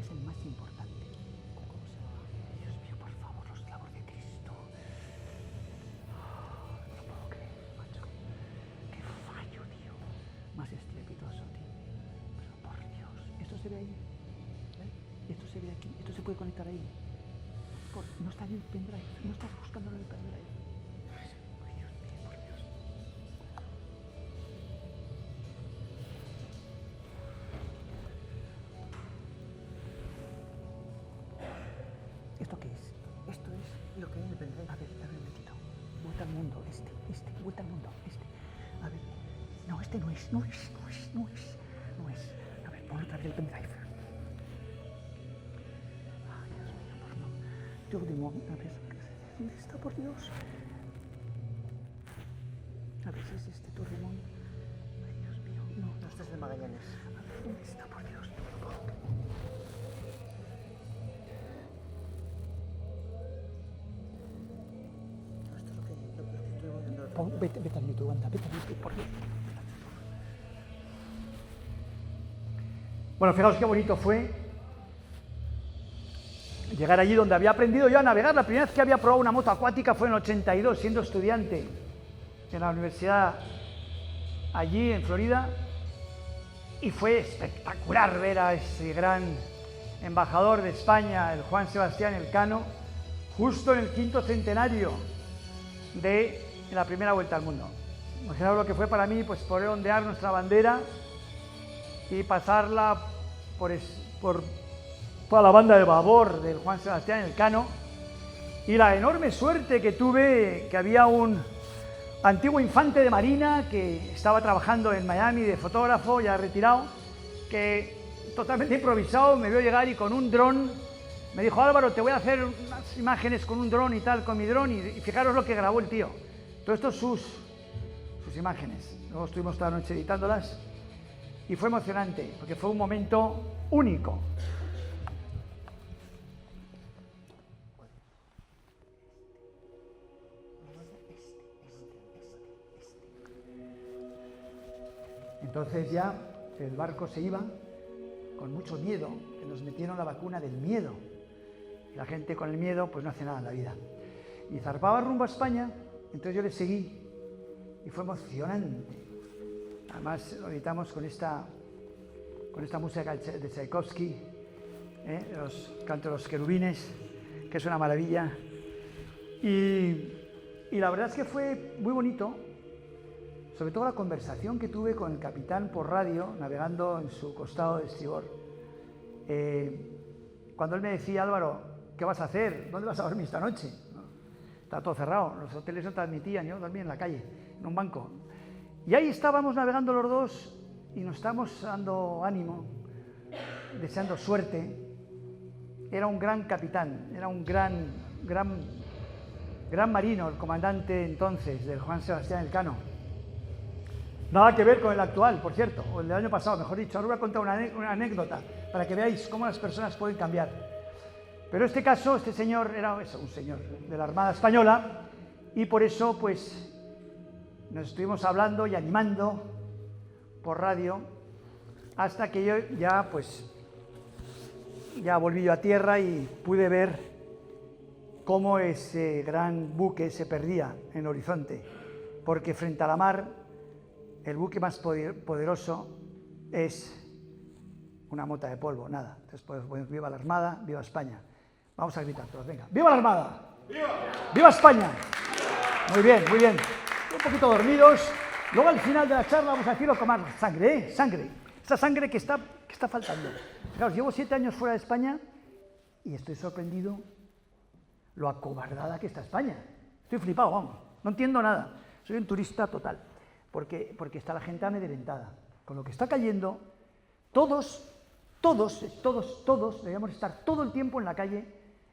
es el más importante. Dios mío, por favor, los clavos de Cristo. No lo puedo creer, macho. Qué fallo, tío. Más estrepitoso, tío. Pero por Dios, esto se ve ahí. Esto se ve aquí, esto se puede conectar ahí. No está en el pendrive, no estás buscándolo en el pendrive. Ay, Dios mío, por Dios. ¿Esto qué es? Esto es lo que hay en el pendrive. A ver, un momentito. Vuelta al mundo, vuelta al mundo, A ver, no, este no es. A ver, pon otra vez el pendrive. Yo digo, a ver, ¿dónde está, por Dios? A ver si es este Torremón. Ay, Dios mío, no. No, este es de Magallanes. A ver, ¿dónde está, por Dios? No, esto es lo que estoy viendo. Vete al YouTube, anda, vete al YouTube, por Dios. Bueno, fijaos qué bonito fue llegar allí donde había aprendido yo a navegar. La primera vez que había probado una moto acuática fue en el 82, siendo estudiante en la universidad allí en Florida, y fue espectacular ver a ese gran embajador de España, el Juan Sebastián Elcano, justo en el 5º centenario de la primera vuelta al mundo. Imaginaos lo que fue para mí, pues poder ondear nuestra bandera y pasarla por toda la banda de babor del Juan Sebastián Elcano, y la enorme suerte que tuve, que había un antiguo infante de marina que estaba trabajando en Miami de fotógrafo, ya retirado, que totalmente improvisado me vio llegar y con un dron me dijo: Álvaro, te voy a hacer unas imágenes con un dron y tal, con mi dron, y fijaros lo que grabó el tío. Todo esto sus imágenes. Luego estuvimos toda la noche editándolas y fue emocionante, porque fue un momento único. Entonces ya el barco se iba con mucho miedo, que nos metieron la vacuna del miedo. Y la gente con el miedo pues no hace nada en la vida. Y zarpaba rumbo a España, entonces yo le seguí y fue emocionante. Además lo editamos con esta música de Tchaikovsky, los cantos de los querubines, que es una maravilla. Y la verdad es que fue muy bonito, sobre todo la conversación que tuve con el capitán por radio, navegando en su costado de estribor. Cuando él me decía: Álvaro, ¿qué vas a hacer? ¿Dónde vas a dormir esta noche? Está todo cerrado, los hoteles no te admitían, yo dormía en la calle, en un banco. Y ahí estábamos navegando los dos y nos estábamos dando ánimo, deseando suerte. Era un gran capitán, era un gran marino, el comandante entonces del Juan Sebastián Elcano. Nada que ver con el actual, por cierto, o el del año pasado, mejor dicho. Ahora voy a contar una anécdota para que veáis cómo las personas pueden cambiar. Pero en este caso, este señor era un señor de la Armada Española, y por eso pues nos estuvimos hablando y animando por radio hasta que yo ya volví yo a tierra y pude ver cómo ese gran buque se perdía en el horizonte, porque frente a la mar el buque más poderoso es una mota de polvo, nada. Entonces, pues, viva la Armada, viva España. Vamos a gritar todos, venga. ¡Viva la Armada! ¡Viva! ¡Viva España! Muy bien, muy bien. Un poquito dormidos. Luego al final de la charla vamos a decirlo con más sangre, sangre. Esa sangre que está faltando. Fijaos, llevo 7 años fuera de España y estoy sorprendido lo acobardada que está España. Estoy flipado, vamos. No entiendo nada. Soy un turista total. Porque está la gente amedrentada. Con lo que está cayendo, todos deberíamos estar todo el tiempo en la calle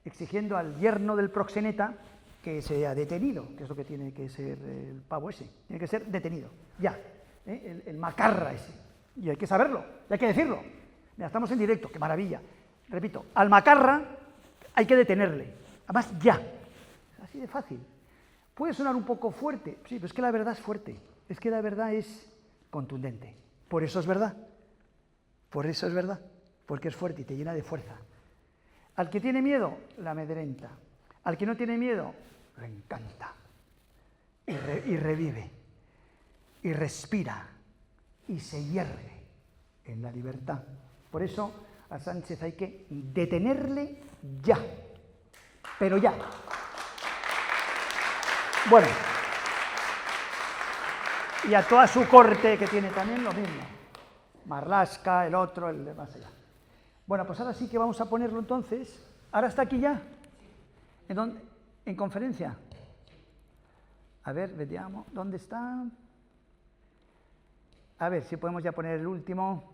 exigiendo al yerno del proxeneta que sea detenido, que es lo que tiene que ser el pavo ese. Tiene que ser detenido, ya. El macarra ese. Y hay que saberlo, y hay que decirlo. Mira, estamos en directo, qué maravilla. Repito, al macarra hay que detenerle. Además, ya. Así de fácil. Puede sonar un poco fuerte, sí, pero es que la verdad es fuerte. Es que la verdad es contundente. Por eso es verdad. Por eso es verdad. porque es fuerte y te llena de fuerza. Al que tiene miedo, la amedrenta. Al que no tiene miedo, le encanta. Y revive, y respira, y se hierve en la libertad. Por eso a Sánchez hay que detenerle ya, pero ya. Bueno, y a toda su corte que tiene también lo mismo. Marlaska, el otro, el de más allá. Bueno, pues ahora sí que vamos a ponerlo entonces. ¿Ahora está aquí ya? ¿En dónde? ¿En conferencia? A ver, veamos, ¿dónde está? A ver si podemos ya poner el último.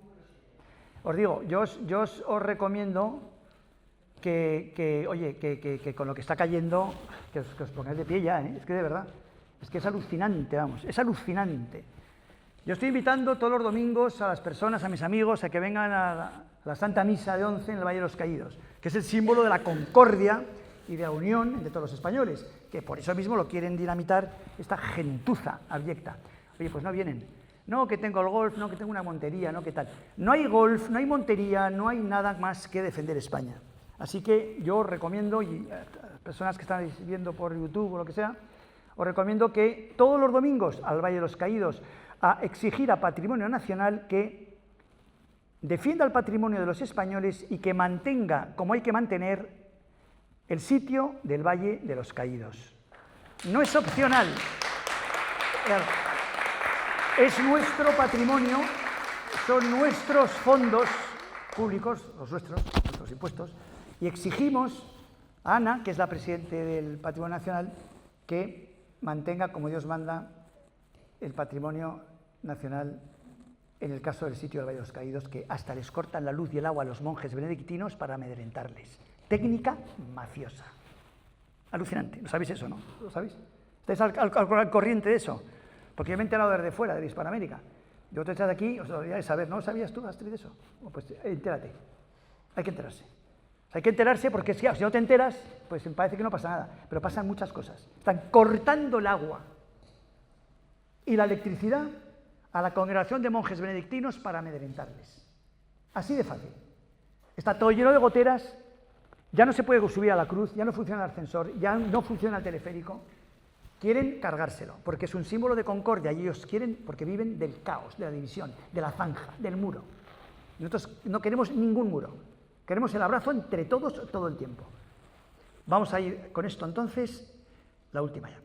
Os digo, yo os recomiendo que con lo que está cayendo, que os pongáis de pie ya, ¿eh? Es que de verdad, es que es alucinante, vamos, es alucinante. Yo estoy invitando todos los domingos a las personas, a mis amigos, a que vengan a la Santa Misa de 11 en el Valle de los Caídos, que es el símbolo de la concordia y de la unión entre todos los españoles, que por eso mismo lo quieren dinamitar esta gentuza abyecta. Oye, pues no vienen. No, que tengo el golf, no, que tengo una montería, no, que tal. No hay golf, no hay montería, no hay nada más que defender España. Así que yo os recomiendo, y a las personas que están viendo por YouTube o lo que sea, os recomiendo que todos los domingos al Valle de los Caídos a exigir a Patrimonio Nacional que defienda el patrimonio de los españoles y que mantenga, como hay que mantener, el sitio del Valle de los Caídos. No es opcional. Es nuestro patrimonio, son nuestros fondos públicos, los nuestros impuestos, y exigimos a Ana, que es la presidenta del Patrimonio Nacional, que mantenga, como Dios manda, el patrimonio nacional en el caso del sitio del Valle de los Caídos, que hasta les cortan la luz y el agua a los monjes benedictinos para amedrentarles. Técnica mafiosa. Alucinante. ¿Lo sabéis eso, no? ¿Lo sabéis? ¿Estáis al corriente de eso? Porque yo me he enterado desde fuera, de Hispanoamérica. Yo te echas de aquí, os lo debería de saber. ¿No lo sabías tú, Astrid, eso? Pues entérate. Hay que enterarse. Hay que enterarse porque si no te enteras, pues parece que no pasa nada. Pero pasan muchas cosas. Están cortando el agua y la electricidad a la congregación de monjes benedictinos para amedrentarles. Así de fácil. Está todo lleno de goteras, ya no se puede subir a la cruz, ya no funciona el ascensor, ya no funciona el teleférico. Quieren cargárselo, porque es un símbolo de concordia y ellos quieren, porque viven del caos, de la división, de la zanja, del muro. Nosotros no queremos ningún muro, queremos el abrazo entre todos todo el tiempo. Vamos a ir con esto entonces, la última ya.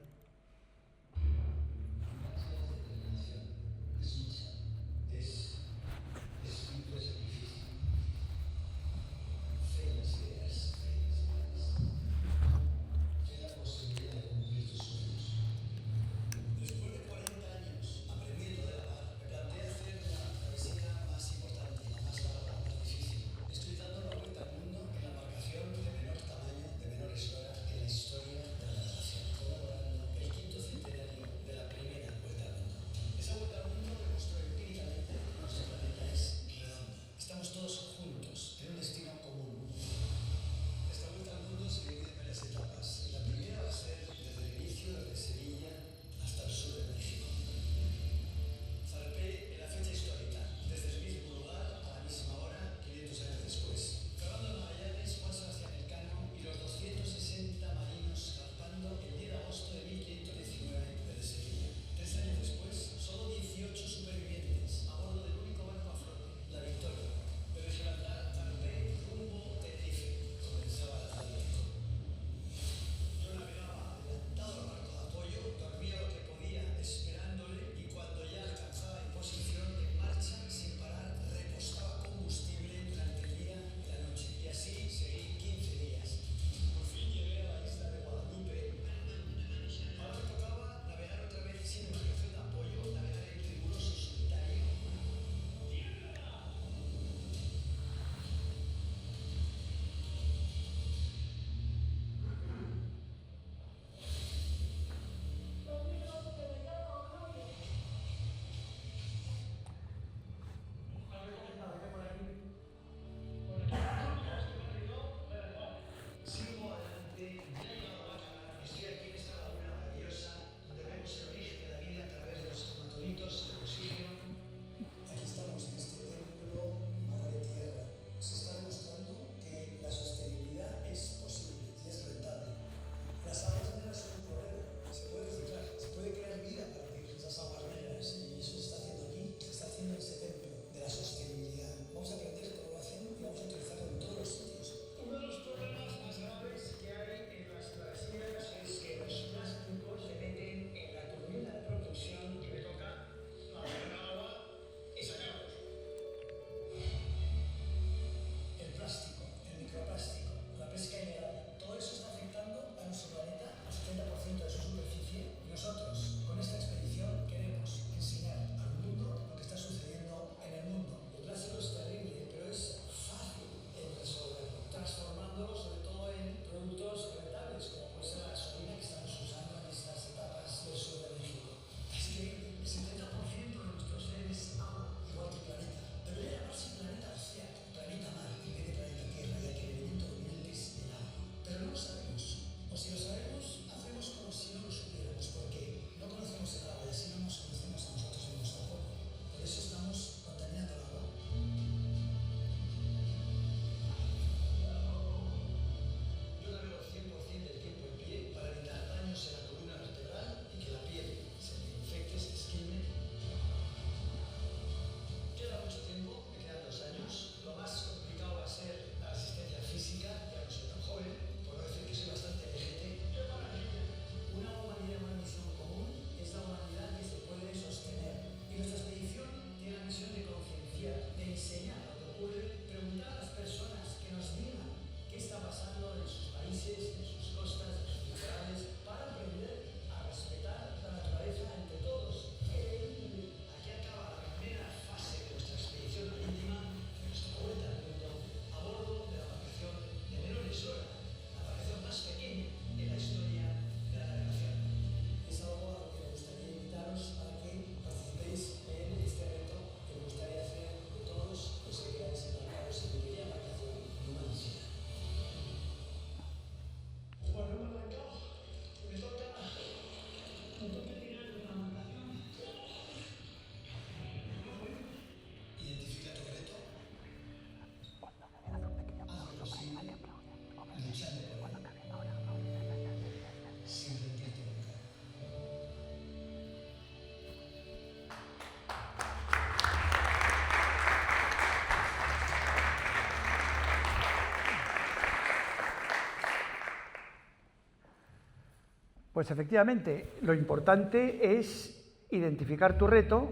Pues efectivamente, lo importante es identificar tu reto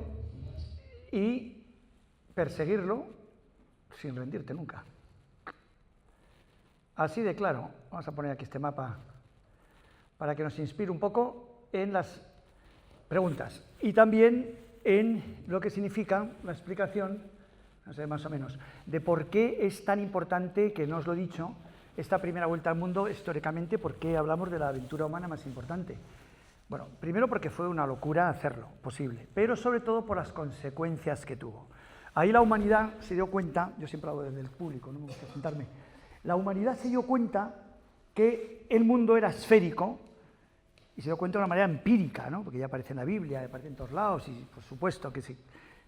y perseguirlo sin rendirte nunca. Así de claro. Vamos a poner aquí este mapa para que nos inspire un poco en las preguntas y también en lo que significa la explicación, no sé, más o menos, de por qué es tan importante, que no os lo he dicho, esta primera vuelta al mundo históricamente, por qué hablamos de la aventura humana más importante. Bueno, primero porque fue una locura hacerlo posible, pero sobre todo por las consecuencias que tuvo. Ahí la humanidad se dio cuenta, yo siempre hablo desde el público, no me gusta sentarme, la humanidad se dio cuenta que el mundo era esférico y se dio cuenta de una manera empírica, ¿no? Porque ya aparece en la Biblia, aparece en todos lados y por supuesto que sí,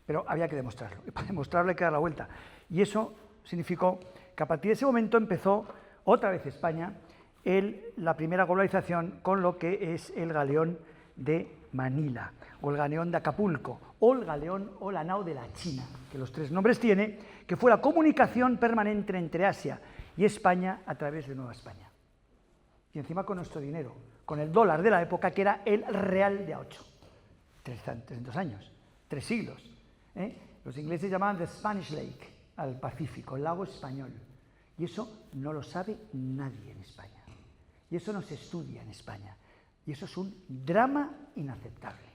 pero había que demostrarlo, y para demostrarlo hay que dar la vuelta. Y eso significó que a partir de ese momento empezó otra vez España la primera globalización con lo que es el galeón de Manila, o el galeón de Acapulco, o el galeón o la nao de la China, que los tres nombres tiene, que fue la comunicación permanente entre Asia y España a través de Nueva España. Y encima con nuestro dinero, con el dólar de la época, que era el real de A8. 300 años, 3 siglos. Los ingleses llamaban the Spanish Lake, al Pacífico, el lago español. Y eso no lo sabe nadie en España. Y eso no se estudia en España. Y eso es un drama inaceptable.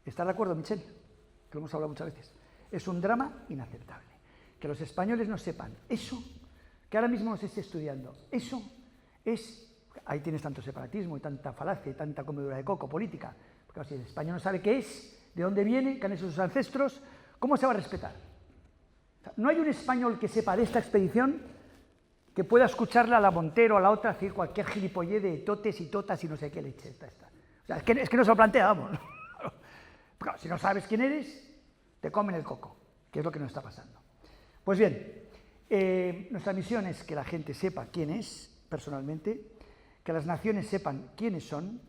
¿Estás de acuerdo, Michel? Que lo hemos hablado muchas veces. Es un drama inaceptable. Que los españoles no sepan eso, que ahora mismo no se esté estudiando. Eso es... Ahí tienes tanto separatismo y tanta falacia y tanta comedura de coco política. Porque si el español no sabe qué es, de dónde viene, qué han hecho sus ancestros, ¿cómo se va a respetar? O sea, no hay un español que sepa de esta expedición que pueda escucharle a la Montero, a la otra, decir cualquier gilipollez de totes y totas y no sé qué leche. O sea, es que no se lo plantea, vamos. Claro, si no sabes quién eres, te comen el coco, que es lo que nos está pasando. Pues bien, nuestra misión es que la gente sepa quién es, personalmente, que las naciones sepan quiénes son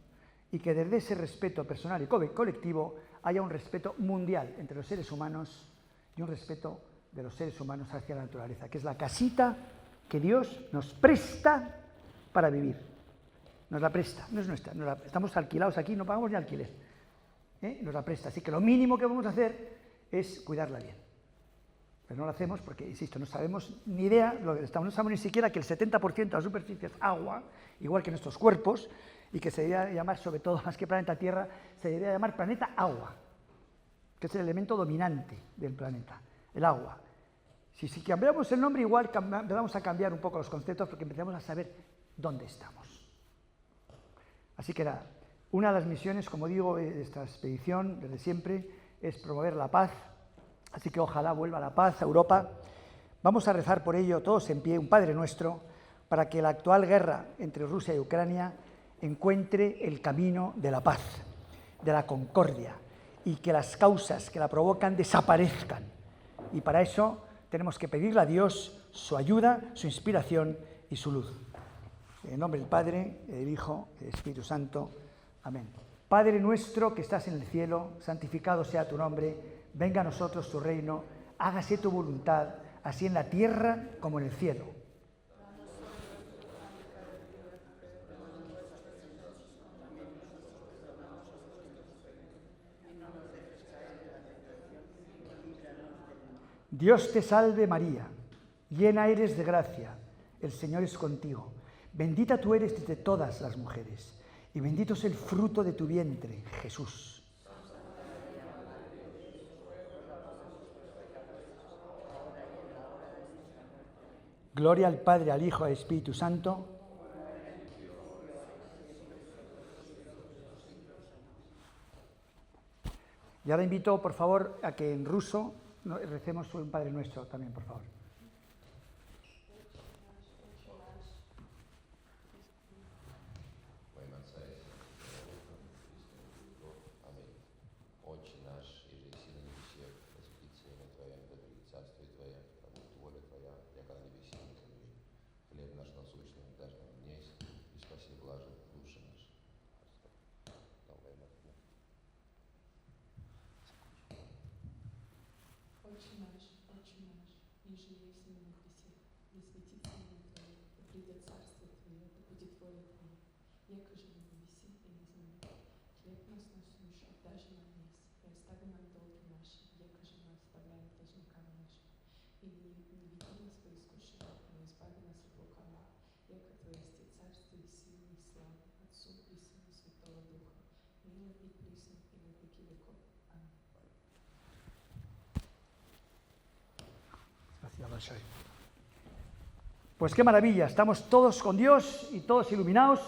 y que desde ese respeto personal y colectivo haya un respeto mundial entre los seres humanos y un respeto de los seres humanos hacia la naturaleza, que es la casita que Dios nos presta para vivir. Nos la presta, no es nuestra, estamos alquilados aquí, no pagamos ni alquiler. Nos la presta, así que lo mínimo que vamos a hacer es cuidarla bien. Pero no lo hacemos porque, insisto, no sabemos ni idea, no sabemos ni siquiera que el 70% de la superficie es agua, igual que nuestros cuerpos, y que se debería llamar, sobre todo más que planeta Tierra, se debería llamar planeta agua, que es el elemento dominante del planeta, el agua. Si cambiamos el nombre, igual vamos a cambiar un poco los conceptos porque empezamos a saber dónde estamos. Así que nada, una de las misiones, como digo, de esta expedición, desde siempre, es promover la paz. Así que ojalá vuelva la paz a Europa. Vamos a rezar por ello todos en pie, un Padre Nuestro, para que la actual guerra entre Rusia y Ucrania encuentre el camino de la paz, de la concordia, y que las causas que la provocan desaparezcan. Y para eso tenemos que pedirle a Dios su ayuda, su inspiración y su luz. En el nombre del Padre, del Hijo y del Espíritu Santo. Amén. Padre nuestro que estás en el cielo, santificado sea tu nombre. Venga a nosotros tu reino, hágase tu voluntad, así en la tierra como en el cielo. Dios te salve María, llena eres de gracia, el Señor es contigo. Bendita tú eres entre todas las mujeres, y bendito es el fruto de tu vientre, Jesús. Gloria al Padre, al Hijo y al Espíritu Santo. Y ahora invito, por favor, a que en ruso recemos un Padre Nuestro también, por favor. Яко же на небеси и на хлеб насущный, даже на вес, и остави нам долги наши, якоже мы оставляем должникам нашим. И не веди нас во искушение, но избави нас от лукавого, яко Твое есть и царство, и сила, и слава, Отцу и Сыну, и Святого Духа, ныне и присно, и на веки веков. Аминь. Pues qué maravilla, estamos todos con Dios y todos iluminados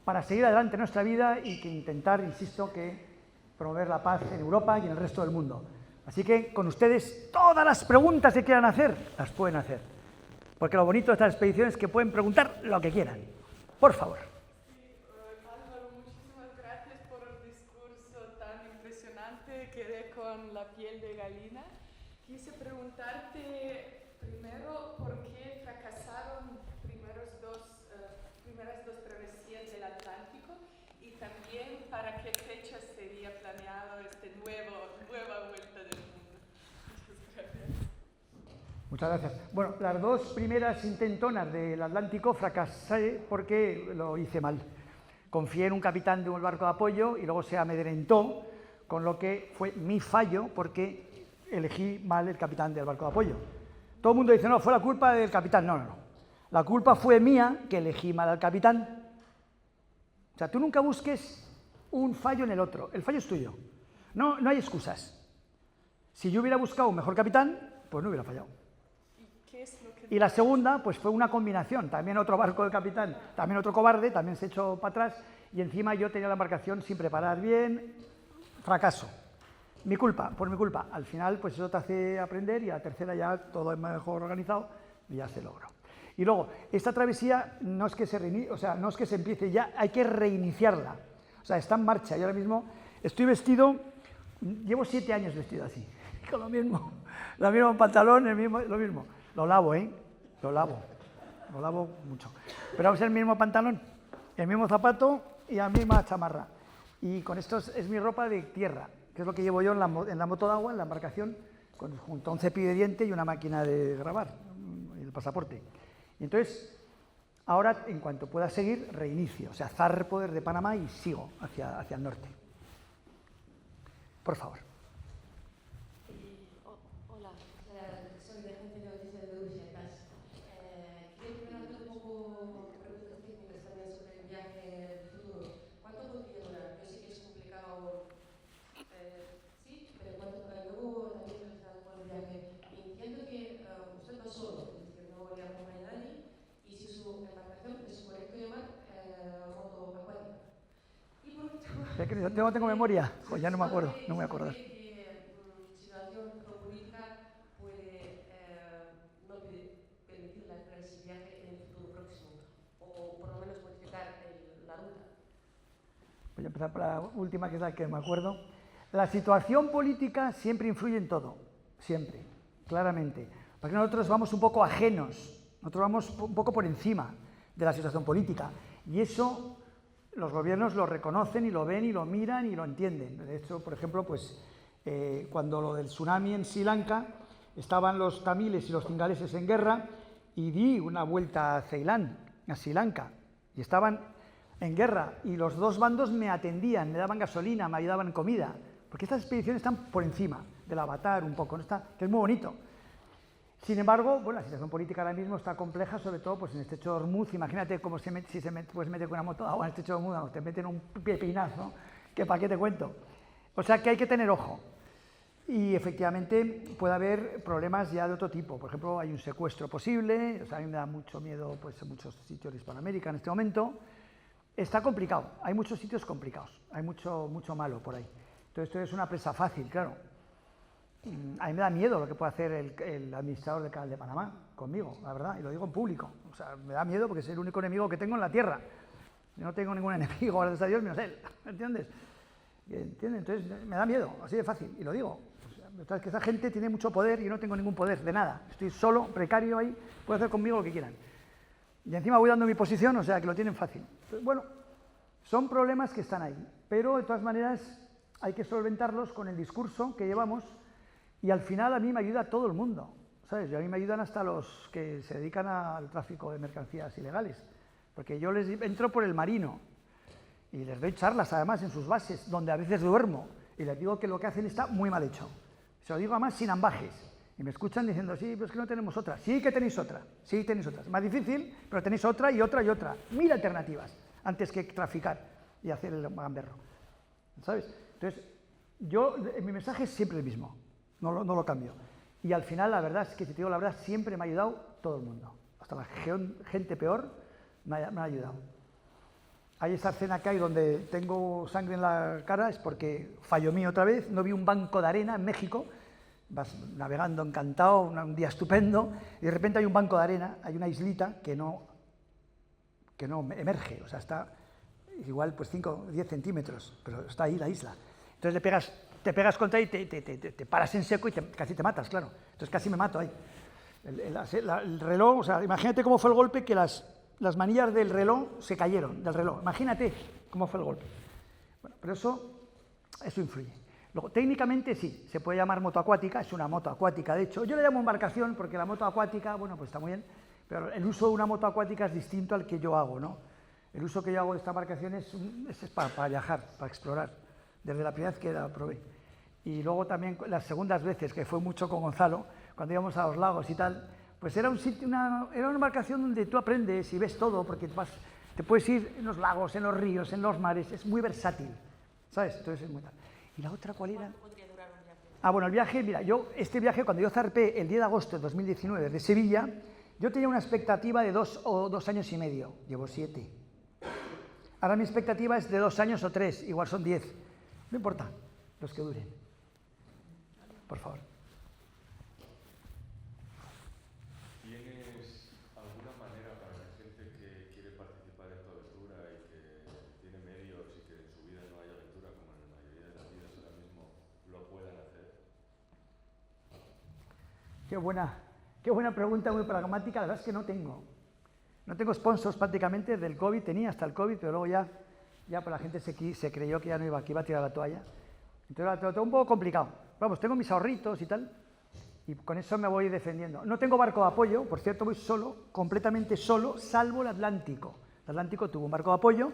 para seguir adelante en nuestra vida y que intentar, insisto, que promover la paz en Europa y en el resto del mundo. Así que con ustedes todas las preguntas que quieran hacer, las pueden hacer. Porque lo bonito de estas expediciones es que pueden preguntar lo que quieran. Por favor. Álvaro, muchísimas gracias por el discurso tan impresionante. Quedé con la piel de gallina. Quise preguntarte primero por qué fracasaron primeras dos travesías del Atlántico y también para qué fecha sería planeado nueva vuelta del mundo. Muchas gracias. Muchas gracias. Bueno, las dos primeras intentonas del Atlántico fracasé porque lo hice mal. Confié en un capitán de un barco de apoyo y luego se amedrentó, con lo que fue mi fallo porque elegí mal el capitán del barco de apoyo. Todo el mundo dice, no, fue la culpa del capitán. No, no, no. La culpa fue mía que elegí mal al capitán. O sea, tú nunca busques un fallo en el otro. El fallo es tuyo. No hay excusas. Si yo hubiera buscado un mejor capitán, pues no hubiera fallado. Y la segunda, pues fue una combinación. También otro barco de capitán, también otro cobarde, también se echó para atrás. Y encima yo tenía la embarcación sin preparar bien. Fracaso. Mi culpa, por mi culpa. Al final, pues eso te hace aprender y a la tercera ya todo es mejor organizado y ya se logró. Y luego, esta travesía no es que se reinicie, o sea, no es que se empiece ya, hay que reiniciarla. O sea, está en marcha. Yo ahora mismo estoy vestido, llevo 7 años vestido así, con lo mismo pantalón, lo mismo. Lo lavo, lo lavo mucho. Pero vamos a el mismo pantalón, el mismo zapato y la misma chamarra. Y con esto es mi ropa de tierra, que es lo que llevo yo en la moto de agua, en la embarcación, junto a un cepillo de diente y una máquina de grabar, el pasaporte. Y entonces, ahora, en cuanto pueda seguir, reinicio, o sea, zarpo desde Panamá y sigo hacia el norte. Por favor. Hola, soy de Agencia de Noticias de Bruselas. Quería primero hacer un poco preguntas técnicas también sobre el viaje del futuro. ¿Cuánto podría durar? Yo sé que es complicado, sí, pero ¿cuánto? Luego también relacionado con el viaje. Entiendo que usted va solo, es decir, no le acompaña nadie, y si su embarcación es correcto llamar moto acuática. Y por último... No tengo memoria, pues ya no me acuerdo, no me voy a acordar. Situación geopolítica puede no permitir ese viaje en el futuro próximo, o por lo menos modificar la ruta. Voy a empezar por la última, que es la que me acuerdo. La situación política siempre influye en todo, siempre, claramente. Porque nosotros vamos un poco ajenos, nosotros vamos un poco por encima de la situación política. Y eso los gobiernos lo reconocen y lo ven y lo miran y lo entienden. De hecho, por ejemplo, pues cuando lo del tsunami en Sri Lanka, estaban los tamiles y los cingaleses en guerra y di una vuelta a Ceilán, a Sri Lanka, y estaban en guerra y los dos bandos me atendían, me daban gasolina, me ayudaban en comida, porque estas expediciones están por encima del Avatar un poco, ¿no? Que es muy bonito. Sin embargo, bueno, la situación política ahora mismo está compleja, sobre todo pues, en el estrecho de Hormuz. Imagínate cómo si se mete con una moto de agua en el estrecho de Hormuz, te meten un pepinazo, que para qué te cuento. O sea que hay que tener ojo. Y efectivamente puede haber problemas ya de otro tipo. Por ejemplo, hay un secuestro posible, o sea, a mí me da mucho miedo pues, en muchos sitios de Hispanoamérica en este momento. Está complicado, hay muchos sitios complicados, hay mucho malo por ahí. Entonces esto es una presa fácil, claro. A mí me da miedo lo que puede hacer el administrador del Canal de Panamá conmigo, la verdad, y lo digo en público. O sea, me da miedo porque es el único enemigo que tengo en la tierra. Yo no tengo ningún enemigo, gracias a Dios, menos él, ¿entiendes? Entonces me da miedo, así de fácil, y lo digo. O sea, es que esa gente tiene mucho poder y yo no tengo ningún poder, de nada. Estoy solo, precario ahí, pueden hacer conmigo lo que quieran. Y encima voy dando mi posición, o sea, que lo tienen fácil. Entonces, bueno, son problemas que están ahí, pero de todas maneras hay que solventarlos con el discurso que llevamos. Y al final a mí me ayuda todo el mundo, ¿sabes? Y a mí me ayudan hasta los que se dedican al tráfico de mercancías ilegales, porque yo les entro por el marino Y les doy charlas, además, en sus bases, donde a veces duermo, y les digo que lo que hacen está muy mal hecho. Se lo digo además sin ambajes. Y me escuchan diciendo, sí, pero es que no tenemos otra. Sí que tenéis otra, sí tenéis otra. Es más difícil, pero tenéis otra y otra y otra. 1000 alternativas, antes que traficar y hacer el gamberro. ¿Sabes? Entonces, mi mensaje es siempre el mismo, no lo cambio. Y al final, la verdad es que, si te digo la verdad, siempre me ha ayudado todo el mundo. Hasta la gente peor me ha ayudado. Hay esa escena que hay donde tengo sangre en la cara, es porque fallo mío otra vez, no vi un banco de arena en México, vas navegando encantado, un día estupendo, y de repente hay un banco de arena, hay una islita que no emerge, o sea, está igual pues 5 o 10 centímetros, pero está ahí la isla. Entonces te pegas contra ahí, te paras en seco y casi te matas, claro. Entonces casi me mato ahí. El reloj, o sea, imagínate cómo fue el golpe, que las manillas del reloj se cayeron, del reloj. Imagínate cómo fue el golpe. Bueno, pero eso influye. Luego, técnicamente sí, se puede llamar moto acuática, es una moto acuática, de hecho. Yo le llamo embarcación porque la moto acuática, bueno, pues está muy bien, pero el uso de una moto acuática es distinto al que yo hago, ¿no? El uso que yo hago de esta embarcación es para viajar, para explorar, desde la primera vez que la probé. Y luego también las segundas veces, que fue mucho con Gonzalo, cuando íbamos a los lagos y tal, pues era una embarcación donde tú aprendes y ves todo, porque te puedes ir en los lagos, en los ríos, en los mares, es muy versátil, ¿sabes? Entonces es muy tal. ¿Y la otra cuál era? ¿Cuánto podría durar un viaje? Ah, bueno, el viaje, mira, este viaje, cuando yo zarpé el 10 de agosto de 2019 de Sevilla, yo tenía una expectativa de 2 años y medio, llevo 7. Ahora mi expectativa es de 2 años o 3, igual son 10. No importa, los que duren. Por favor. ¿Tienes alguna manera para la gente que quiere participar en tu aventura y que tiene medios y que en su vida no hay aventura, como en la mayoría de las vidas ahora mismo, lo puedan hacer? Qué buena pregunta, muy pragmática. La verdad es que no tengo sponsors prácticamente. Del COVID tenía hasta el COVID, pero luego ya pues la gente se creyó que ya no iba, que iba a tirar la toalla. Entonces lo tengo un poco complicado. Vamos, tengo mis ahorritos y tal, y con eso me voy defendiendo. No tengo barco de apoyo, por cierto, voy solo, completamente solo, salvo el Atlántico. El Atlántico tuvo un barco de apoyo.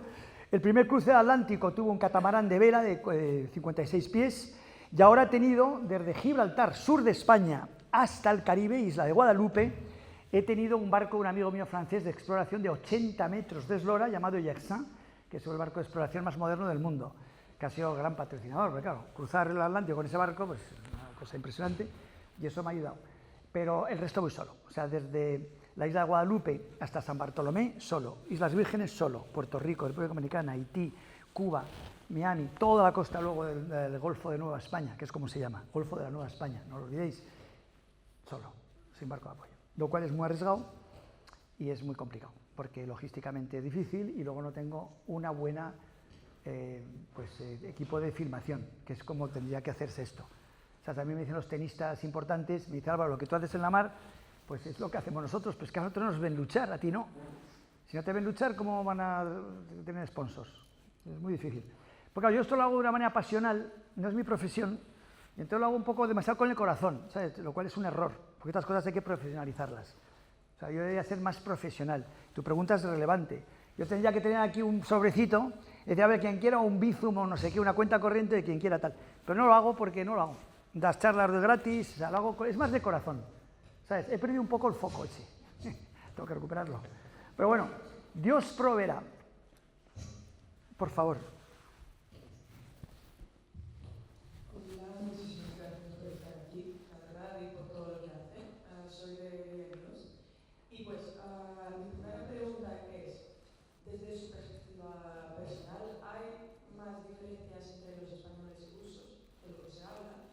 El primer cruce del Atlántico tuvo un catamarán de vela de 56 pies, y ahora he tenido, desde Gibraltar, sur de España, hasta el Caribe, isla de Guadalupe, he tenido un barco de un amigo mío francés de exploración de 80 metros de eslora, llamado Yersin, que es el barco de exploración más moderno del mundo, que ha sido gran patrocinador, porque claro, cruzar el Atlántico con ese barco, pues es una cosa impresionante, y eso me ha ayudado. Pero el resto voy solo, o sea, desde la isla de Guadalupe hasta San Bartolomé, solo, Islas Vírgenes, solo, Puerto Rico, República Dominicana, Haití, Cuba, Miami, toda la costa luego del Golfo de Nueva España, que es como se llama, Golfo de la Nueva España, no lo olvidéis, solo, sin barco de apoyo, lo cual es muy arriesgado y es muy complicado, porque logísticamente es difícil y luego no tengo una buena equipo de filmación, que es como tendría que hacerse esto. O sea, también me dicen los tenistas importantes, me dicen, Álvaro, lo que tú haces en la mar, pues es lo que hacemos nosotros, pues que a nosotros nos ven luchar, a ti no. Si no te ven luchar, ¿cómo van a tener sponsors? Es muy difícil. Porque claro, yo esto lo hago de una manera pasional, no es mi profesión, y entonces lo hago un poco demasiado con el corazón, ¿sabes? Lo cual es un error, porque estas cosas hay que profesionalizarlas. O sea, yo debería ser más profesional. Tu pregunta es relevante. Yo tendría que tener aquí un sobrecito, y decir, a ver, quien quiera un Bizum o no sé qué, una cuenta corriente de quien quiera tal. Pero no lo hago porque no lo hago. Das charlas de gratis, o sea, lo hago, es más de corazón. ¿Sabes? He perdido un poco el foco ese. Tengo que recuperarlo. Pero bueno, Dios proveerá. Por favor. Hola, muchísimas gracias por estar aquí, la verdad, y por todo lo que hacen. Soy de Dios. Y pues, mi primera pregunta es, desde su perspectiva personal, ¿hay más diferencias entre los españoles y rusos de lo que se habla?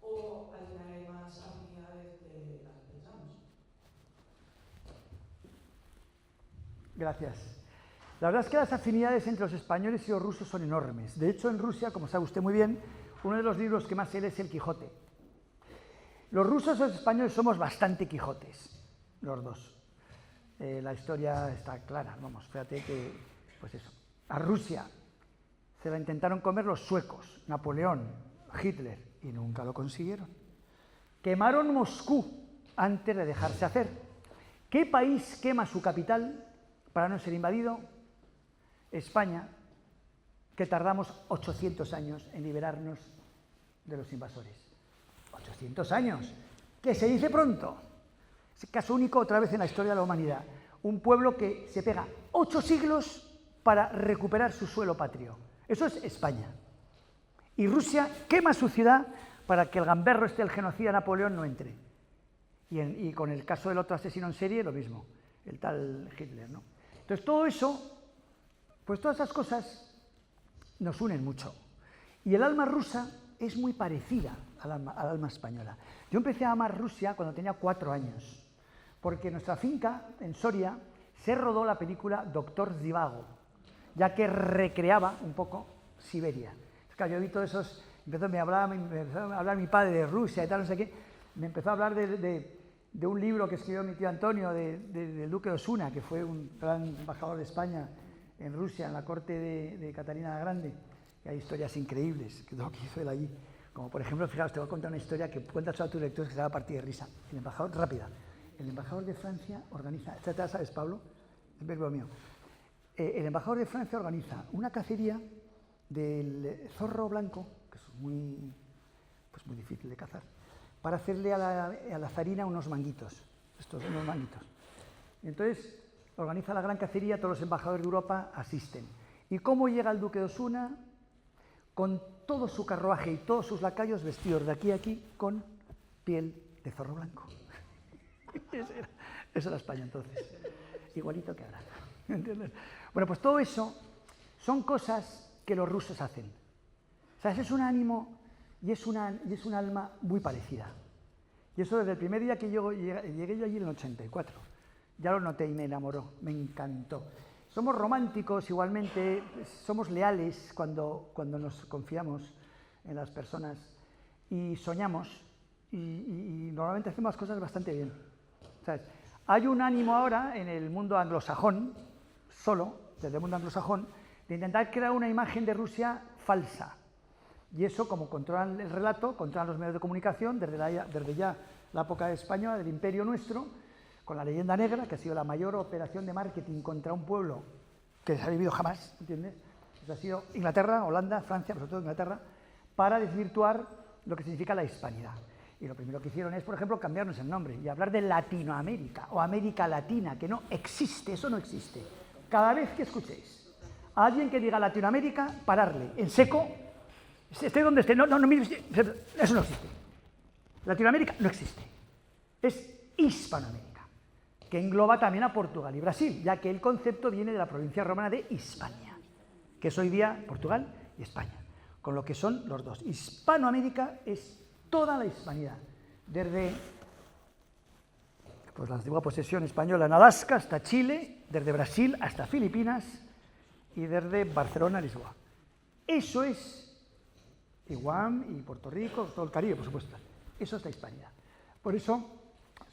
¿O al final hay más afinidades de las que pensamos? Gracias. La verdad es que las afinidades entre los españoles y los rusos son enormes. De hecho, en Rusia, como sabe usted muy bien, uno de los libros que más se lee es El Quijote. Los rusos y los españoles somos bastante Quijotes, los dos. La historia está clara, vamos, fíjate que, pues eso. A Rusia se la intentaron comer los suecos, Napoleón, Hitler, y nunca lo consiguieron. Quemaron Moscú antes de dejarse hacer. ¿Qué país quema su capital para no ser invadido? España. que tardamos 800 años en liberarnos de los invasores. 800 años, que se dice pronto. Es caso único otra vez en la historia de la humanidad. Un pueblo que se pega 8 siglos para recuperar su suelo patrio. Eso es España. Y Rusia quema su ciudad para que el gamberro el genocida Napoleón no entre. Y con el caso del otro asesino en serie, lo mismo, el tal Hitler, ¿no? Entonces todo eso, pues todas esas cosas nos unen mucho. Y el alma rusa es muy parecida al alma española. Yo empecé a amar Rusia cuando tenía 4 años, porque en nuestra finca, en Soria, se rodó la película Doctor Zhivago, ya que recreaba un poco Siberia. Es que yo vi todos esos, empezó a hablar mi padre de Rusia y tal, no sé qué, me empezó a hablar de un libro que escribió mi tío Antonio, del duque de Osuna, que fue un gran embajador de España en Rusia, en la corte de Catalina la Grande, y hay historias increíbles que hizo él allí. Como por ejemplo, fijaos, te voy a contar una historia que cuentas a tus lectores que se va a partir de risa. El embajador, rápida, el embajador de Francia organiza, ¿te la sabes, Pablo? Es verbo mío. El embajador de Francia organiza una cacería del zorro blanco, que es muy difícil de cazar, para hacerle a la zarina unos manguitos. Y entonces organiza la gran cacería, todos los embajadores de Europa asisten. ¿Y cómo llega el duque de Osuna? Con todo su carruaje y todos sus lacayos vestidos de aquí a aquí con piel de zorro blanco. Eso era España entonces, igualito que ahora. ¿Entiendes? Bueno, pues todo eso son cosas que los rusos hacen. O sea, ese es un ánimo y es un alma muy parecida. Y eso desde el primer día que llegué yo allí en el 84. Ya lo noté y me enamoró, me encantó. Somos románticos igualmente, somos leales cuando nos confiamos en las personas y soñamos y normalmente hacemos las cosas bastante bien. ¿Sabes? Hay un ánimo ahora en el mundo anglosajón, solo, desde el mundo anglosajón, de intentar crear una imagen de Rusia falsa. Y eso, como controlan el relato, controlan los medios de comunicación, desde ya la época española, del imperio nuestro, con la leyenda negra, que ha sido la mayor operación de marketing contra un pueblo que se ha vivido jamás, ¿entiendes? Eso ha sido Inglaterra, Holanda, Francia, pero sobre todo Inglaterra, para desvirtuar lo que significa la hispanidad. Y lo primero que hicieron es, por ejemplo, cambiarnos el nombre y hablar de Latinoamérica o América Latina, que no existe, eso no existe. Cada vez que escuchéis a alguien que diga Latinoamérica, pararle en seco, esté donde esté, no, mire, eso no existe. Latinoamérica no existe, es Hispanoamérica, que engloba también a Portugal y Brasil, ya que el concepto viene de la provincia romana de Hispania, que es hoy día Portugal y España, con lo que son los dos. Hispanoamérica es toda la hispanidad, desde la antigua posesión española en Alaska hasta Chile, desde Brasil hasta Filipinas y desde Barcelona a Lisboa. Eso es Guam y Puerto Rico, todo el Caribe, por supuesto. Eso es la hispanidad. Por eso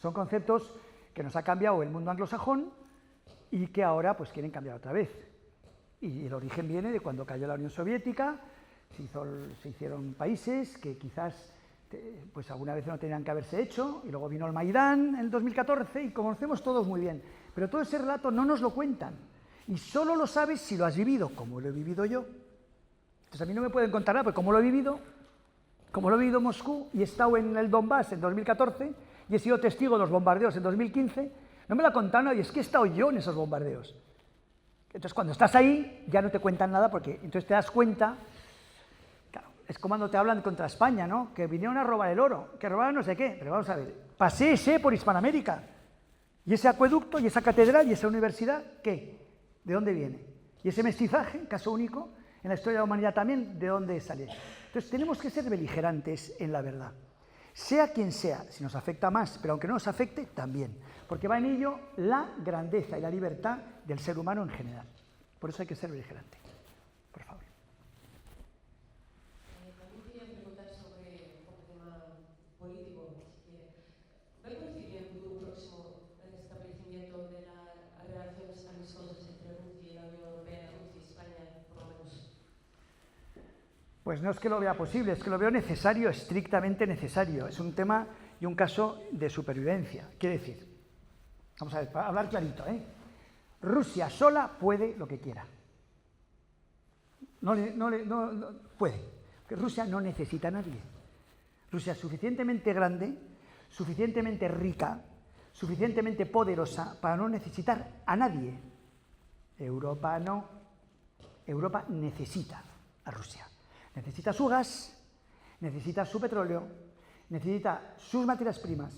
son conceptos que nos ha cambiado el mundo anglosajón y que ahora pues quieren cambiar otra vez. Y el origen viene de cuando cayó la Unión Soviética, se hicieron países que quizás pues alguna vez no tenían que haberse hecho, y luego vino el Maidán en el 2014 y conocemos todos muy bien. Pero todo ese relato no nos lo cuentan y solo lo sabes si lo has vivido, como lo he vivido yo. Entonces a mí no me pueden contar nada, porque como lo he vivido en Moscú y he estado en el Donbass en 2014 y he sido testigo de los bombardeos en 2015, no me lo ha contado nadie, es que he estado yo en esos bombardeos. Entonces cuando estás ahí ya no te cuentan nada, porque entonces te das cuenta, claro, es como cuando te hablan contra España, ¿no? Que vinieron a robar el oro, que robaron no sé qué, pero vamos a ver, paséese por Hispanoamérica, y ese acueducto y esa catedral y esa universidad, ¿qué? ¿De dónde viene? Y ese mestizaje, caso único, en la historia de la humanidad también, ¿de dónde sale? Entonces tenemos que ser beligerantes en la verdad, sea quien sea, si nos afecta más, pero aunque no nos afecte, también, porque va en ello la grandeza y la libertad del ser humano en general. Por eso hay que ser beligerante. Por favor. También quería preguntar sobre un tema político. ¿Ve posible en un futuro próximo el establecimiento de las relaciones amistosas entre Rusia y la Unión Europea, Rusia y España, por lo menos? Pues no es que lo vea posible, es que lo veo necesario, estrictamente necesario. Es un tema y un caso de supervivencia. Quiere decir, vamos a ver, para hablar clarito, Rusia sola puede lo que quiera. No puede. Porque Rusia no necesita a nadie. Rusia es suficientemente grande, suficientemente rica, suficientemente poderosa para no necesitar a nadie. Europa no. Europa necesita a Rusia. Necesita su gas, necesita su petróleo, necesita sus materias primas,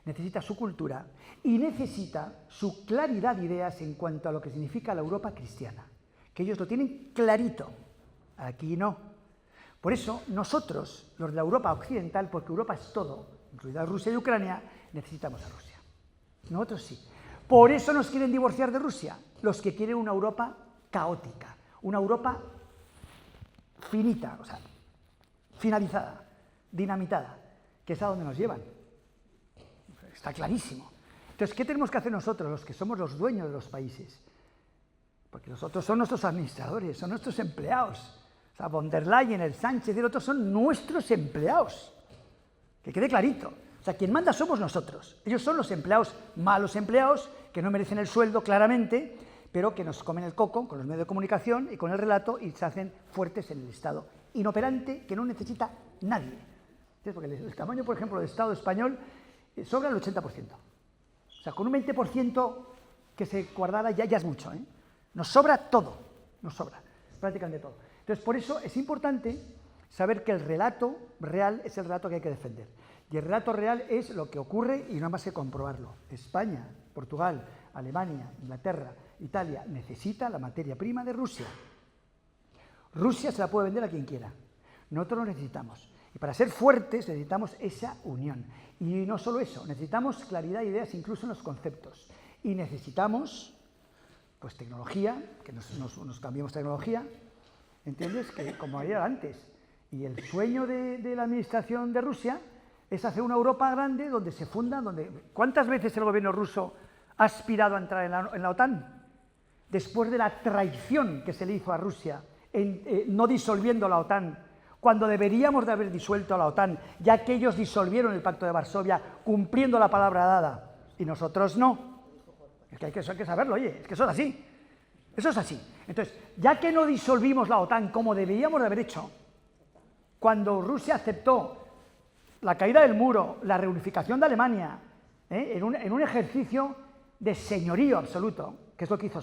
necesita su cultura y necesita su claridad de ideas en cuanto a lo que significa la Europa cristiana. Que ellos lo tienen clarito. Aquí no. Por eso nosotros, los de la Europa occidental, porque Europa es todo, incluida Rusia y Ucrania, necesitamos a Rusia. Nosotros sí. Por eso nos quieren divorciar de Rusia, los que quieren una Europa caótica, una Europa finita, o sea, finalizada, dinamitada, que es a donde nos llevan. Está clarísimo. Entonces, ¿qué tenemos que hacer nosotros, los que somos los dueños de los países? Porque los otros son nuestros administradores, son nuestros empleados. O sea, von der Leyen, el Sánchez y el otro son nuestros empleados. Que quede clarito. O sea, quien manda somos nosotros. Ellos son los empleados, malos empleados, que no merecen el sueldo claramente, pero que nos comen el coco con los medios de comunicación y con el relato y se hacen fuertes en el Estado inoperante que no necesita nadie. Entonces, porque el tamaño, por ejemplo, del Estado español sobra el 80%. O sea, con un 20% que se guardara ya es mucho, ¿eh? Nos sobra todo, nos sobra, prácticamente todo. Entonces, por eso es importante saber que el relato real es el relato que hay que defender. Y el relato real es lo que ocurre y no hay más que comprobarlo. España, Portugal, Alemania, Inglaterra, Italia necesita la materia prima de Rusia. Rusia se la puede vender a quien quiera. Nosotros lo necesitamos. Y para ser fuertes necesitamos esa unión. Y no solo eso, necesitamos claridad de ideas incluso en los conceptos. Y necesitamos, pues, tecnología, que nos cambiemos tecnología, ¿entiendes? Que como era antes. Y el sueño de la administración de Rusia es hacer una Europa grande donde se funda, ¿cuántas veces el gobierno ruso ha aspirado a entrar en la OTAN? Después de la traición que se le hizo a Rusia, no disolviendo la OTAN, cuando deberíamos de haber disuelto a la OTAN, ya que ellos disolvieron el Pacto de Varsovia cumpliendo la palabra dada, y nosotros no. Es que eso hay que saberlo, oye, es que eso es así. Eso es así. Entonces, ya que no disolvimos la OTAN como deberíamos de haber hecho, cuando Rusia aceptó la caída del muro, la reunificación de Alemania, en un ejercicio de señorío absoluto, que es lo que hizo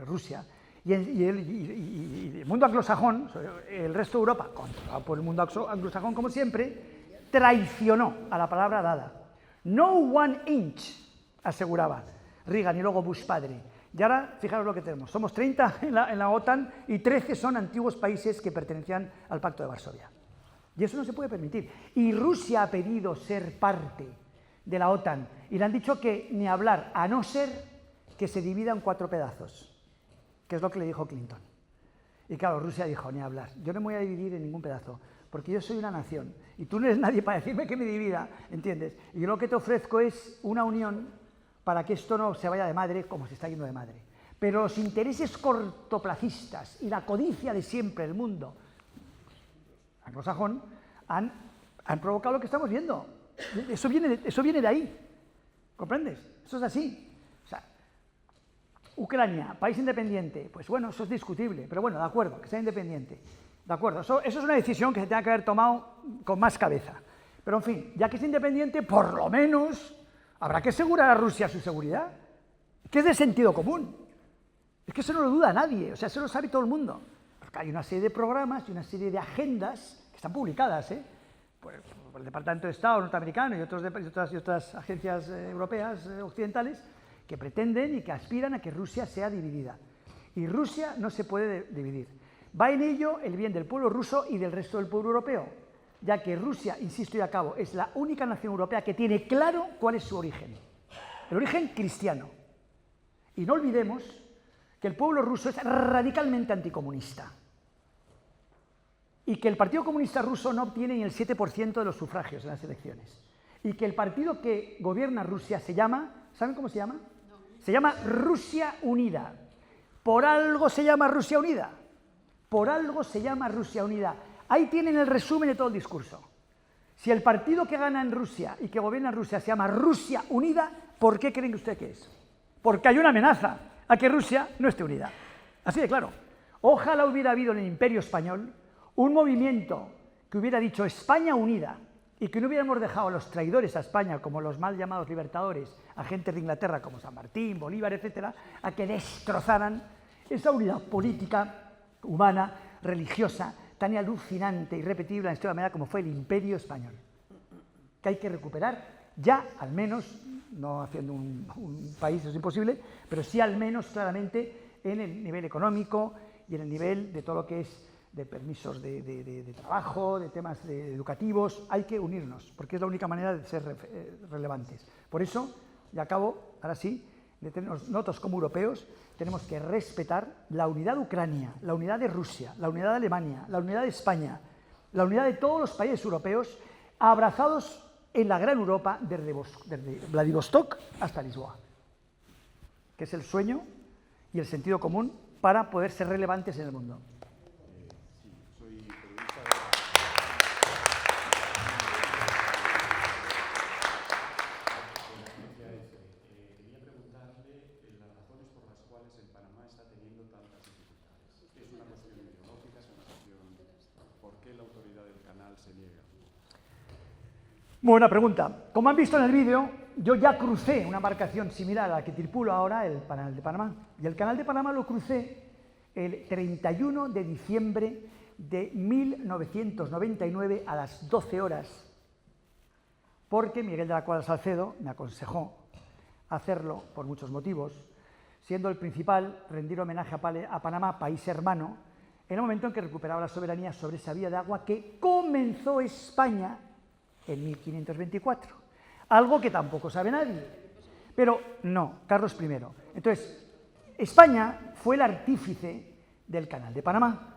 Rusia, y el mundo anglosajón, el resto de Europa, controlado por el mundo anglosajón como siempre, traicionó a la palabra dada. No one inch, aseguraba Reagan y luego Bush padre. Y ahora, fijaros lo que tenemos, somos 30 en la OTAN y 13 son antiguos países que pertenecían al Pacto de Varsovia. Y eso no se puede permitir. Y Rusia ha pedido ser parte de la OTAN y le han dicho que ni hablar, a no ser que se divida en 4 pedazos, que es lo que le dijo Clinton. Y claro, Rusia dijo, ni hablar, yo no me voy a dividir en ningún pedazo, porque yo soy una nación y tú no eres nadie para decirme que me divida, ¿entiendes? Y yo lo que te ofrezco es una unión para que esto no se vaya de madre como se está yendo de madre. Pero los intereses cortoplacistas y la codicia de siempre del mundo anglosajón han provocado lo que estamos viendo. Eso viene de ahí, ¿comprendes? Eso es así. O sea, Ucrania, país independiente, pues bueno, eso es discutible, pero bueno, de acuerdo, que sea independiente. De acuerdo, eso es una decisión que se tenga que haber tomado con más cabeza. Pero en fin, ya que es independiente, por lo menos habrá que asegurar a Rusia su seguridad, que es de sentido común. Es que eso no lo duda nadie, o sea, eso lo sabe todo el mundo. Porque hay una serie de programas y una serie de agendas que están publicadas, por el Departamento de Estado norteamericano y otras agencias europeas, occidentales, que pretenden y que aspiran a que Rusia sea dividida. Y Rusia no se puede dividir. Va en ello el bien del pueblo ruso y del resto del pueblo europeo, ya que Rusia, insisto y acabo, es la única nación europea que tiene claro cuál es su origen. El origen cristiano. Y no olvidemos que el pueblo ruso es radicalmente anticomunista y que el Partido Comunista Ruso no obtiene ni el 7% de los sufragios en las elecciones y que el partido que gobierna Rusia se llama, ¿saben cómo se llama? No. Se llama Rusia Unida. Por algo se llama Rusia Unida. Por algo se llama Rusia Unida. Ahí tienen el resumen de todo el discurso. Si el partido que gana en Rusia y que gobierna en Rusia se llama Rusia Unida, ¿por qué creen usted que es? Porque hay una amenaza a que Rusia no esté unida. Así de claro. Ojalá hubiera habido en el Imperio Español un movimiento que hubiera dicho España unida y que no hubiéramos dejado a los traidores a España, como los mal llamados libertadores, agentes de Inglaterra como San Martín, Bolívar, etcétera, a que destrozaran esa unidad política, humana, religiosa, tan alucinante y repetible en la historia de la humanidad como fue el Imperio Español, que hay que recuperar ya, al menos, no haciendo un país, eso es imposible, pero sí al menos claramente en el nivel económico y en el nivel de todo lo que es de permisos de trabajo, de temas educativos. Hay que unirnos, porque es la única manera de ser relevantes. Por eso, y acabo, ahora sí, nosotros como europeos tenemos que respetar la unidad de Ucrania, la unidad de Rusia, la unidad de Alemania, la unidad de España, la unidad de todos los países europeos abrazados en la gran Europa desde Vladivostok hasta Lisboa, que es el sueño y el sentido común para poder ser relevantes en el mundo. Buena pregunta. Como han visto en el vídeo, yo ya crucé una embarcación similar a la que tripulo ahora, el Canal de Panamá. Y el Canal de Panamá lo crucé el 31 de diciembre de 1999 a las 12 horas, porque Miguel de la Cuadra Salcedo me aconsejó hacerlo por muchos motivos, siendo el principal rendir homenaje a Panamá, país hermano, en el momento en que recuperaba la soberanía sobre esa vía de agua que comenzó España en 1524, algo que tampoco sabe nadie, pero no, Carlos I. Entonces, España fue el artífice del Canal de Panamá,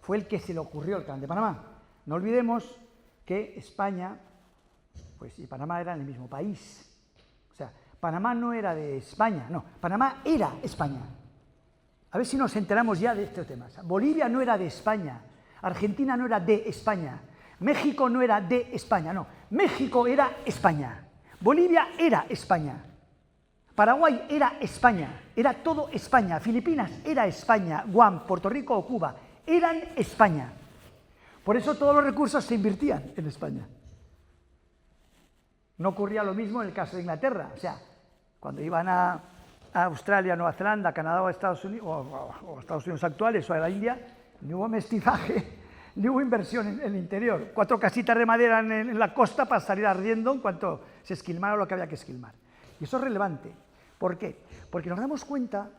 fue el que se le ocurrió el Canal de Panamá. No olvidemos que España y Panamá eran el mismo país, o sea, Panamá no era de España, no, Panamá era España. A ver si nos enteramos ya de estos temas. Bolivia no era de España, Argentina no era de España, México no era de España, no. México era España. Bolivia era España. Paraguay era España. Era todo España. Filipinas era España. Guam, Puerto Rico o Cuba eran España. Por eso todos los recursos se invirtían en España. No ocurría lo mismo en el caso de Inglaterra. O sea, cuando iban a Australia, Nueva Zelanda, Canadá o Estados Unidos, o Estados Unidos actuales o a la India, no hubo mestizaje. Ni hubo inversión en el interior. 4 casitas de madera en la costa para salir ardiendo en cuanto se esquilmara lo que había que esquilmar. Y eso es relevante. ¿Por qué? Porque nos damos cuenta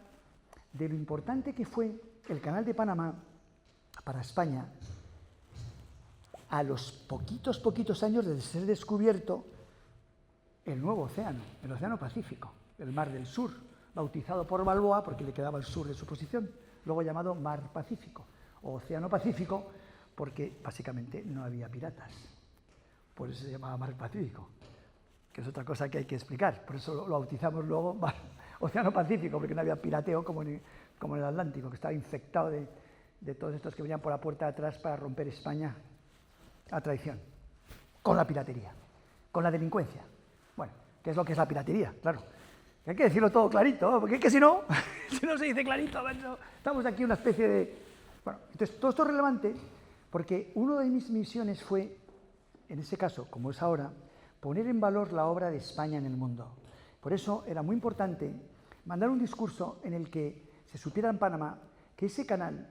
de lo importante que fue el Canal de Panamá para España a los poquitos años de ser descubierto el nuevo océano, el Océano Pacífico, el Mar del Sur, bautizado por Balboa porque le quedaba el sur de su posición, luego llamado Mar Pacífico o Océano Pacífico, porque básicamente no había piratas, por eso se llamaba Mar Pacífico, que es otra cosa que hay que explicar, por eso lo bautizamos luego Océano Pacífico, porque no había pirateo como en el Atlántico, que estaba infectado de todos estos que venían por la puerta de atrás para romper España a traición, con la piratería, con la delincuencia. Bueno, ¿qué es lo que es la piratería? Claro, hay que decirlo todo clarito, porque es que si no se dice clarito, estamos aquí en una especie de... Bueno, entonces todo esto es relevante, porque una de mis misiones fue, en ese caso, como es ahora, poner en valor la obra de España en el mundo. Por eso era muy importante mandar un discurso en el que se supiera en Panamá que ese canal,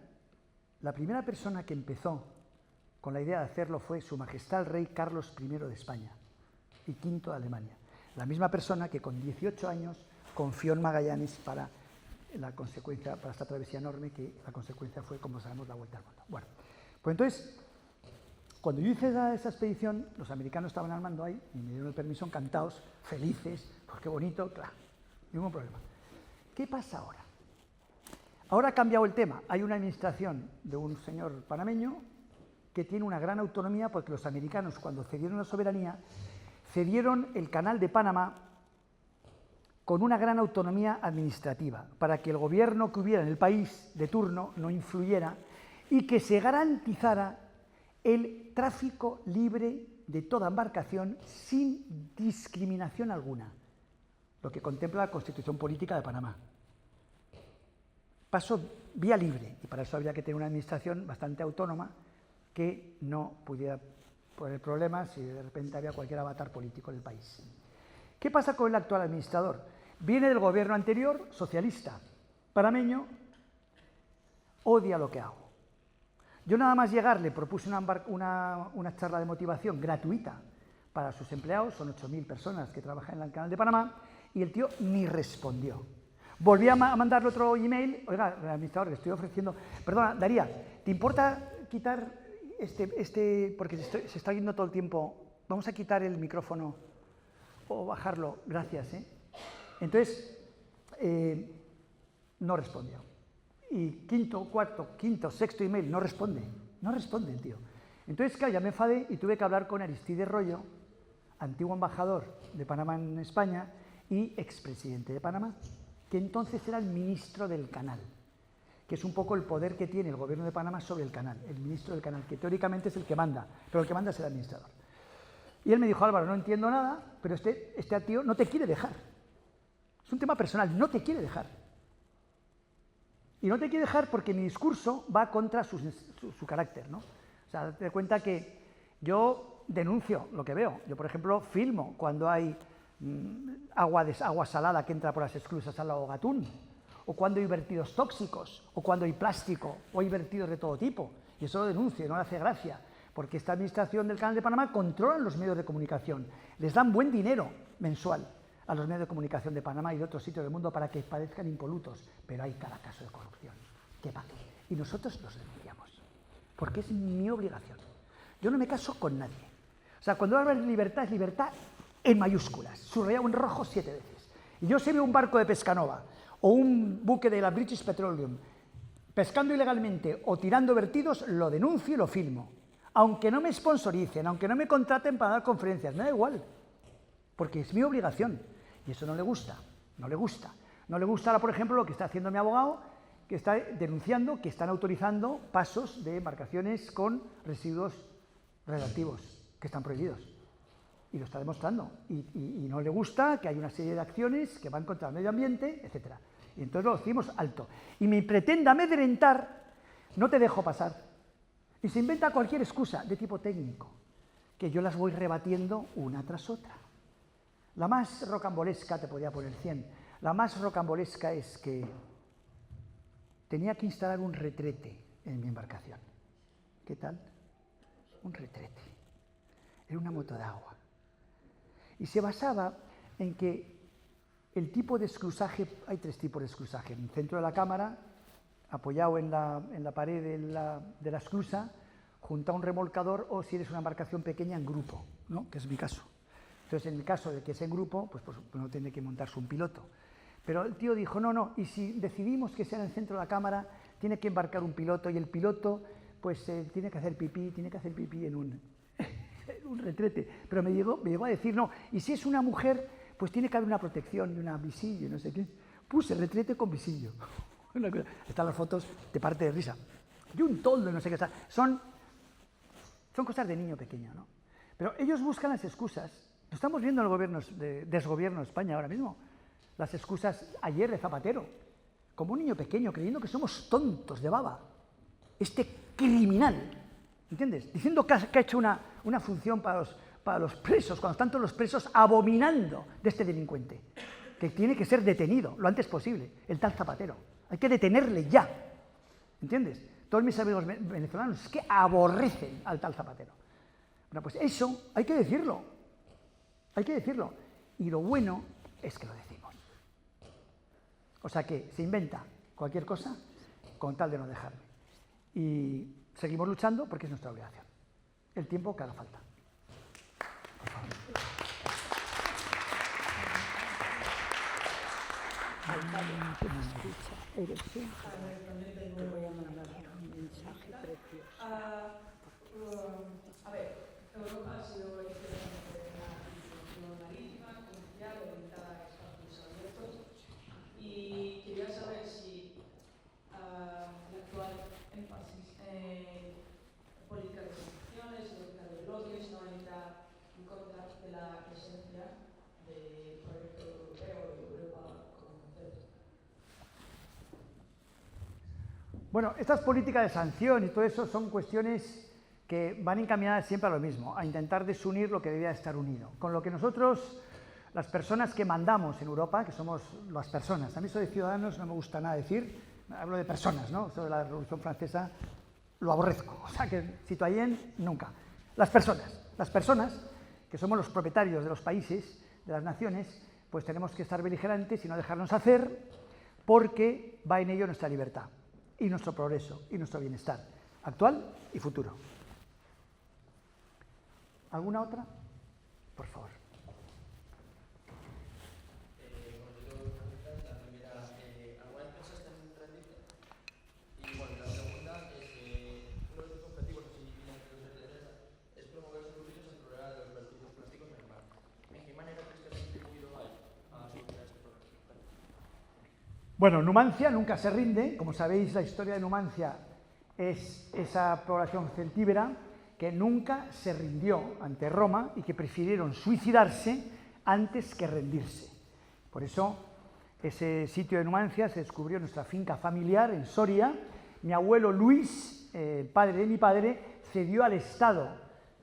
la primera persona que empezó con la idea de hacerlo fue Su Majestad el Rey Carlos I de España y V de Alemania. La misma persona que con 18 años confió en Magallanes para esta travesía enorme, que la consecuencia fue, como sabemos, la vuelta al mundo. Bueno, pues entonces, cuando yo hice esa expedición, los americanos estaban al mando ahí y me dieron el permiso, encantados, felices, pues qué bonito, claro, ningún problema. ¿Qué pasa ahora? Ahora ha cambiado el tema. Hay una administración de un señor panameño que tiene una gran autonomía, porque los americanos, cuando cedieron la soberanía, cedieron el Canal de Panamá con una gran autonomía administrativa, para que el gobierno que hubiera en el país de turno no influyera y que se garantizara el tráfico libre de toda embarcación sin discriminación alguna, lo que contempla la Constitución Política de Panamá. Paso vía libre, y para eso habría que tener una administración bastante autónoma que no pudiera poner problemas si de repente había cualquier avatar político en el país. ¿Qué pasa con el actual administrador? Viene del gobierno anterior, socialista, panameño, odia lo que hago. Yo nada más llegar le propuse una charla de motivación gratuita para sus empleados, son 8.000 personas que trabajan en el Canal de Panamá, y el tío ni respondió. Volví a mandarle otro email, oiga, administrador, le estoy ofreciendo, perdona, Daría, ¿te importa quitar porque se está yendo todo el tiempo, vamos a quitar el micrófono o bajarlo, gracias, ¿eh? Entonces, no respondió. Y quinto, sexto email, no responde el tío. Entonces, claro, ya me enfadé y tuve que hablar con Aristides Royo, antiguo embajador de Panamá en España y expresidente de Panamá, que entonces era el ministro del canal, que es un poco el poder que tiene el gobierno de Panamá sobre el canal, el ministro del canal, que teóricamente es el que manda, pero el que manda es el administrador. Y él me dijo, Álvaro, no entiendo nada, pero este tío no te quiere dejar. Es un tema personal, no te quiere dejar. Y no te quiere dejar porque mi discurso va contra su carácter, ¿no? O sea, date cuenta que yo denuncio lo que veo. Yo, por ejemplo, filmo cuando hay agua salada que entra por las esclusas al lago Gatún, o cuando hay vertidos tóxicos, o cuando hay plástico, o hay vertidos de todo tipo. Y eso lo denuncio, no le hace gracia, porque esta administración del Canal de Panamá controla los medios de comunicación, les dan buen dinero mensual a los medios de comunicación de Panamá y de otros sitios del mundo para que parezcan impolutos, pero hay cada caso de corrupción. ¿Qué pasa? Y nosotros los denunciamos, porque es mi obligación. Yo no me caso con nadie. O sea, cuando hablo de libertad, es libertad en mayúsculas, subrayado en rojo 7 veces. Y yo si veo un barco de Pescanova o un buque de la British Petroleum pescando ilegalmente o tirando vertidos, lo denuncio y lo filmo. Aunque no me sponsoricen, aunque no me contraten para dar conferencias, me da igual, porque es mi obligación. Y eso no le gusta, no le gusta. No le gusta, por ejemplo, lo que está haciendo mi abogado, que está denunciando que están autorizando pasos de embarcaciones con residuos radioactivos, que están prohibidos. Y lo está demostrando. Y no le gusta que hay una serie de acciones que van contra el medio ambiente, etc. Y entonces lo decimos alto. Y me pretende amedrentar, no te dejo pasar. Y se inventa cualquier excusa de tipo técnico, que yo las voy rebatiendo una tras otra. La más rocambolesca, te podría poner 100, la más rocambolesca es que tenía que instalar un retrete en mi embarcación. ¿Qué tal? Un retrete. Era una moto de agua. Y se basaba en que el tipo de esclusaje, hay 3 tipos de esclusaje, en el centro de la cámara, apoyado en la pared de la esclusa, junto a un remolcador, o si eres una embarcación pequeña, en grupo, ¿no? Que es mi caso. Entonces, en el caso de que es en grupo, pues no tiene que montarse un piloto. Pero el tío dijo, no, y si decidimos que sea en el centro de la cámara, tiene que embarcar un piloto, y el piloto, pues, tiene que hacer pipí en un retrete. Pero me llegó a decir, no, y si es una mujer, pues tiene que haber una protección y una visillo, no sé qué. Puse retrete con visillo. Están las fotos, te parte de risa. Y un toldo, no sé qué. Son cosas de niño pequeño, ¿no? Pero ellos buscan las excusas. Lo estamos viendo en el desgobierno de España ahora mismo. Las excusas ayer de Zapatero, como un niño pequeño, creyendo que somos tontos de baba. Este criminal, ¿entiendes? Diciendo que ha hecho una función para los presos, cuando están todos los presos abominando de este delincuente, que tiene que ser detenido lo antes posible, el tal Zapatero. Hay que detenerle ya, ¿entiendes? Todos mis amigos venezolanos es que aborrecen al tal Zapatero. Bueno, pues eso hay que decirlo. Hay que decirlo. Y lo bueno es que lo decimos. O sea que se inventa cualquier cosa con tal de no dejarme. Y seguimos luchando porque es nuestra obligación. El tiempo que haga falta. Por favor. También te voy a mandar un mensaje precioso. A ver, Europa ha sido históricamente una institución marítima, comercial, orientada a espacios abiertos, y quería saber si el actual énfasis en política de sanciones, política de bloques, no entra en contra de la esencia del proyecto europeo y Europa como concepto. Bueno, estas políticas de sanción y todo eso son cuestiones que van encaminadas siempre a lo mismo, a intentar desunir lo que debía estar unido. Con lo que nosotros, las personas que mandamos en Europa, que somos las personas, a mí eso de ciudadanos no me gusta nada decir, hablo de personas, ¿no? Eso de la Revolución Francesa lo aborrezco, o sea que citoyen nunca. Las personas que somos los propietarios de los países, de las naciones, pues tenemos que estar beligerantes y no dejarnos hacer, porque va en ello nuestra libertad y nuestro progreso y nuestro bienestar actual y futuro. ¿Alguna otra? Por favor. Algunas empresas están rendiendo y bueno, la segunda es que uno de sus objetivos es promover soluciones al problema de los vertidos plásticos en el mar. ¿En qué manera crees que ha contribuido a solucionar este problema? Bueno, Numancia nunca se rinde. Como sabéis, la historia de Numancia es esa población celtíbera que nunca se rindió ante Roma y que prefirieron suicidarse antes que rendirse. Por eso, ese sitio de Numancia se descubrió en nuestra finca familiar en Soria. Mi abuelo Luis, el padre de mi padre, cedió al Estado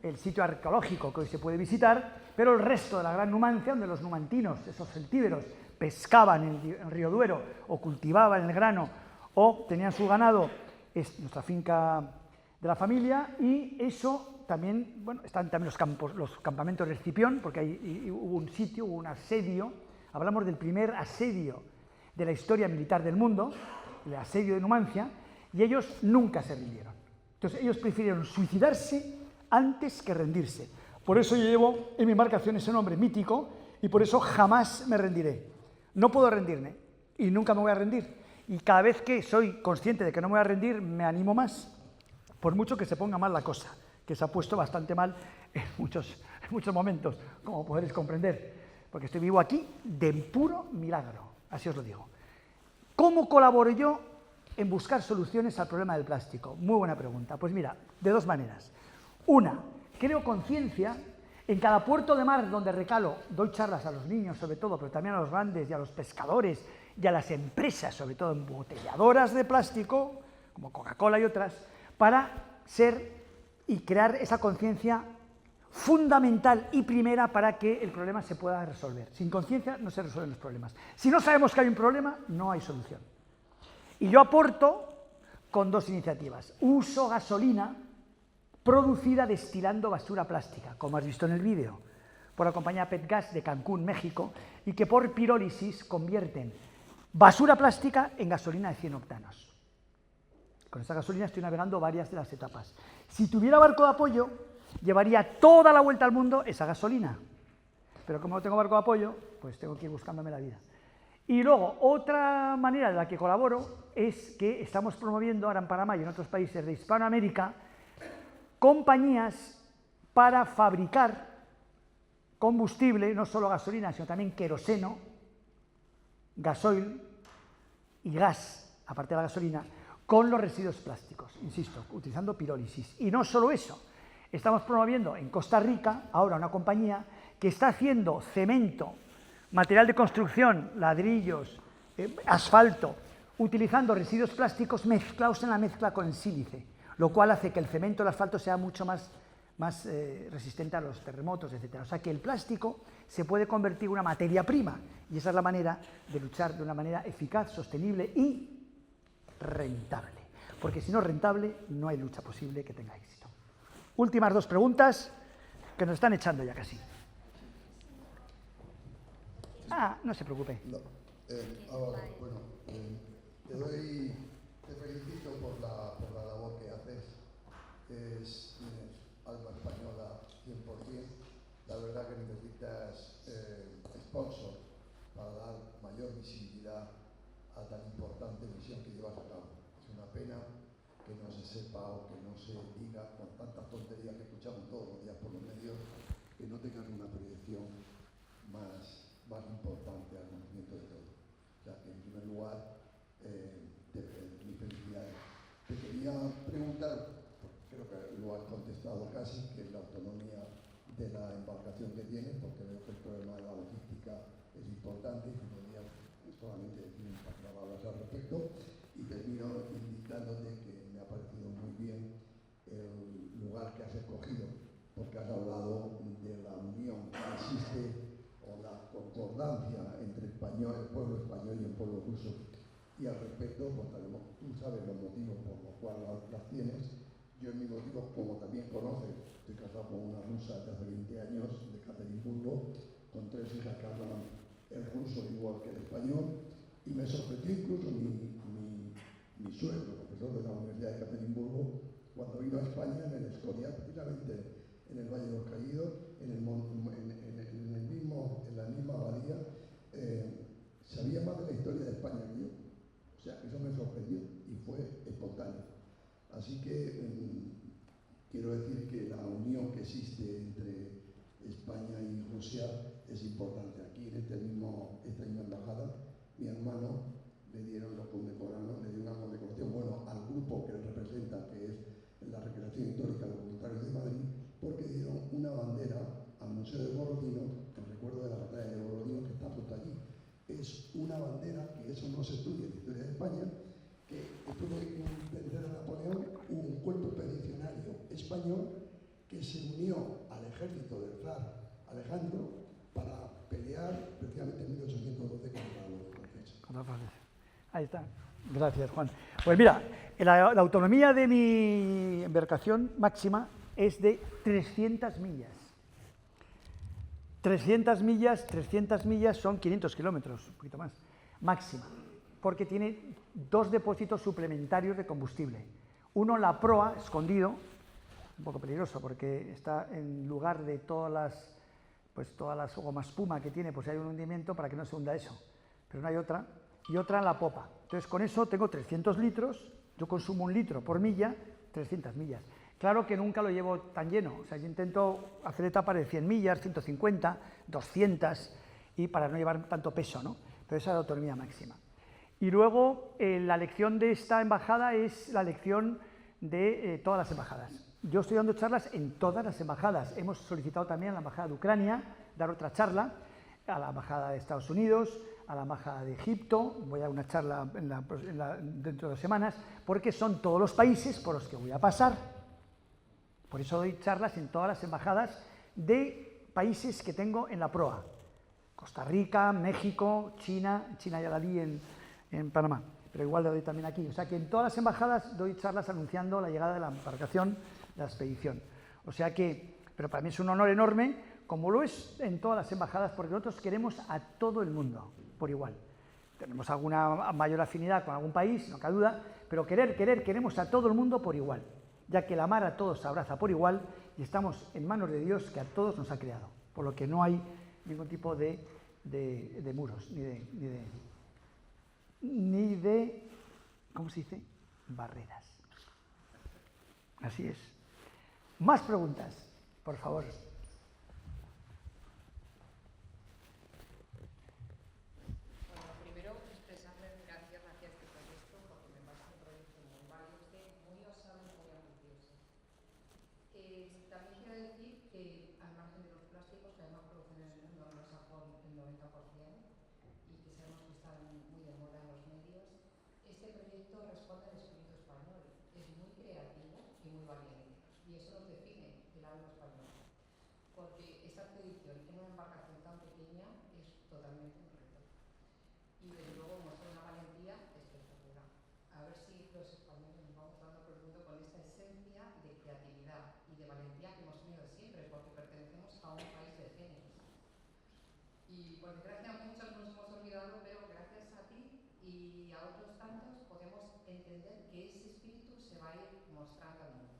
el sitio arqueológico que hoy se puede visitar, pero el resto de la Gran Numancia, donde los numantinos, esos celtíberos, pescaban en el río Duero o cultivaban el grano o tenían su ganado, es nuestra finca de la familia. Y eso también, bueno, están también los campamentos de Escipión, porque ahí hubo un sitio, hubo un asedio. Hablamos del primer asedio de la historia militar del mundo, el asedio de Numancia, y ellos nunca se rindieron. Entonces ellos prefirieron suicidarse antes que rendirse. Por eso yo llevo en mi embarcación ese nombre mítico y por eso jamás me rendiré. No puedo rendirme y nunca me voy a rendir. Y cada vez que soy consciente de que no me voy a rendir, me animo más, por mucho que se ponga mal la cosa, que se ha puesto bastante mal en muchos momentos, como podréis comprender, porque estoy vivo aquí de puro milagro, así os lo digo. ¿Cómo colaboro yo en buscar soluciones al problema del plástico? Muy buena pregunta. Pues mira, de dos maneras. Una, creo conciencia. En cada puerto de mar donde recalo, doy charlas a los niños sobre todo, pero también a los grandes y a los pescadores y a las empresas, sobre todo embotelladoras de plástico, como Coca-Cola y otras, para ser y crear esa conciencia fundamental y primera para que el problema se pueda resolver. Sin conciencia no se resuelven los problemas. Si no sabemos que hay un problema, no hay solución. Y yo aporto con dos iniciativas. Uso gasolina producida destilando basura plástica, como has visto en el vídeo, por la compañía Petgas de Cancún, México, y que por pirólisis convierten basura plástica en gasolina de 100 octanos. Con esa gasolina estoy navegando varias de las etapas. Si tuviera barco de apoyo, llevaría toda la vuelta al mundo esa gasolina. Pero como no tengo barco de apoyo, pues tengo que ir buscándome la vida. Y luego, otra manera de la que colaboro es que estamos promoviendo ahora en Panamá y en otros países de Hispanoamérica compañías para fabricar combustible, no solo gasolina, sino también queroseno, gasoil y gas, aparte de la gasolina, con los residuos plásticos, insisto, utilizando pirólisis. Y no solo eso, estamos promoviendo en Costa Rica ahora una compañía que está haciendo cemento, material de construcción, ladrillos, asfalto, utilizando residuos plásticos mezclados en la mezcla con el sílice, lo cual hace que el cemento, el asfalto sea mucho más resistente a los terremotos, etc. O sea que el plástico se puede convertir en una materia prima y esa es la manera de luchar de una manera eficaz, sostenible y rentable. Porque si no es rentable, no hay lucha posible que tenga éxito. Últimas dos preguntas que nos están echando ya casi. No se preocupe. No. Ahora, bueno, te felicito por la labor que haces. Tienes alma española 100%. La verdad que necesitas sponsor para dar mayor visibilidad a tan importante misión que llevas a cabo. Es una pena que no se sepa o que no se diga con tantas tonterías que escuchamos todos los días por los medios, que no tengan una proyección más importante al conocimiento de todo. O sea, que en primer lugar, mis felicidades. Te quería preguntar, creo que lo has contestado casi, que es la autonomía de la embarcación que tienes, porque veo que el problema de la logística es importante y que podrías solamente decir un par de palabras al respecto. Y termino invitándote has escogido, porque has hablado de la unión que existe o la concordancia entre el pueblo español y el pueblo ruso. Y al respecto, pues tú sabes los motivos por los cuales las tienes. Yo en mis motivos, como también conoces, estoy casado con una rusa de hace 20 años, de Ekaterimburgo, con 3 hijas que hablan el ruso igual que el español, y me sorprendió incluso mi suegro, profesor de la Universidad de Ekaterimburgo, cuando vino a España en el Escorial, precisamente en el Valle de los Caídos, en la misma abadía, sabía más de la historia de España que yo. O sea, eso me sorprendió y fue espontáneo. Así que quiero decir que la unión que existe entre España y Rusia es importante. Aquí en esta misma embajada, mi hermano lo condecoraron, le dio una condecoración, bueno, al grupo que él representa, que es la Recreación Histórica de los Voluntarios de Madrid, porque dieron una bandera al Museo de Borodino, en recuerdo de la batalla de Borodino, que está puesta allí. Es una bandera, que eso no se estudia en la historia de España, que después de Napoleón hubo un cuerpo expedicionario español que se unió al ejército del zar Alejandro para pelear precisamente en 1812 contra los franceses. Ahí está. Gracias, Juan. Pues mira, la autonomía de mi embarcación máxima es de 300 millas. 300 millas son 500 kilómetros, un poquito más, máxima, porque tiene 2 depósitos suplementarios de combustible. Uno, la proa, escondido, un poco peligroso porque está en lugar de todas las goma espuma que tiene, pues hay un hundimiento para que no se hunda eso, pero no hay otra, y otra en la popa. Entonces con eso tengo 300 litros, yo consumo 1 litro por milla, 300 millas. Claro que nunca lo llevo tan lleno, o sea, yo intento hacer etapas de 100 millas, 150, 200, y para no llevar tanto peso, ¿no? Pero esa es la autonomía máxima. Y luego, la lección de esta embajada es la lección de todas las embajadas. Yo estoy dando charlas en todas las embajadas. Hemos solicitado también a la embajada de Ucrania dar otra charla, a la embajada de Estados Unidos, a la embajada de Egipto, voy a dar una charla dentro de 2 semanas, porque son todos los países por los que voy a pasar. Por eso doy charlas en todas las embajadas de países que tengo en la proa. Costa Rica, México, China ya la di en Panamá, pero igual la doy también aquí. O sea que en todas las embajadas doy charlas anunciando la llegada de la embarcación, de la expedición. O sea que, pero para mí es un honor enorme, como lo es en todas las embajadas, porque nosotros queremos a todo el mundo por igual. Tenemos alguna mayor afinidad con algún país, no cabe duda, pero queremos a todo el mundo por igual, ya que el amar a todos se abraza por igual y estamos en manos de Dios que a todos nos ha creado, por lo que no hay ningún tipo de muros, ni de, ¿cómo se dice?, barreras. Así es. Más preguntas, por favor. Bueno, primero expresarle gracias hacia este proyecto, porque me parece un proyecto muy valiente, muy osado y muy ambicioso. También quiero decir que, al margen de los plásticos que además producen en el mundo anglosajón el 90%, y que sabemos que están muy de moda en los medios, este proyecto responde al espíritu español. Es muy creativo y muy valiente. Y eso nos define del lado español. Porque esta expedición en una embarcación tan pequeña es totalmente un reto. Y desde luego muestra una valentía espectacular. A ver si los españoles nos vamos dando por el mundo con esta esencia de creatividad y de valentía que hemos tenido siempre, porque pertenecemos a un país de genios. Y por desgracia muchos nos hemos olvidado, pero gracias a ti y a otros tantos podemos entender que ese espíritu se va a ir mostrando al mundo.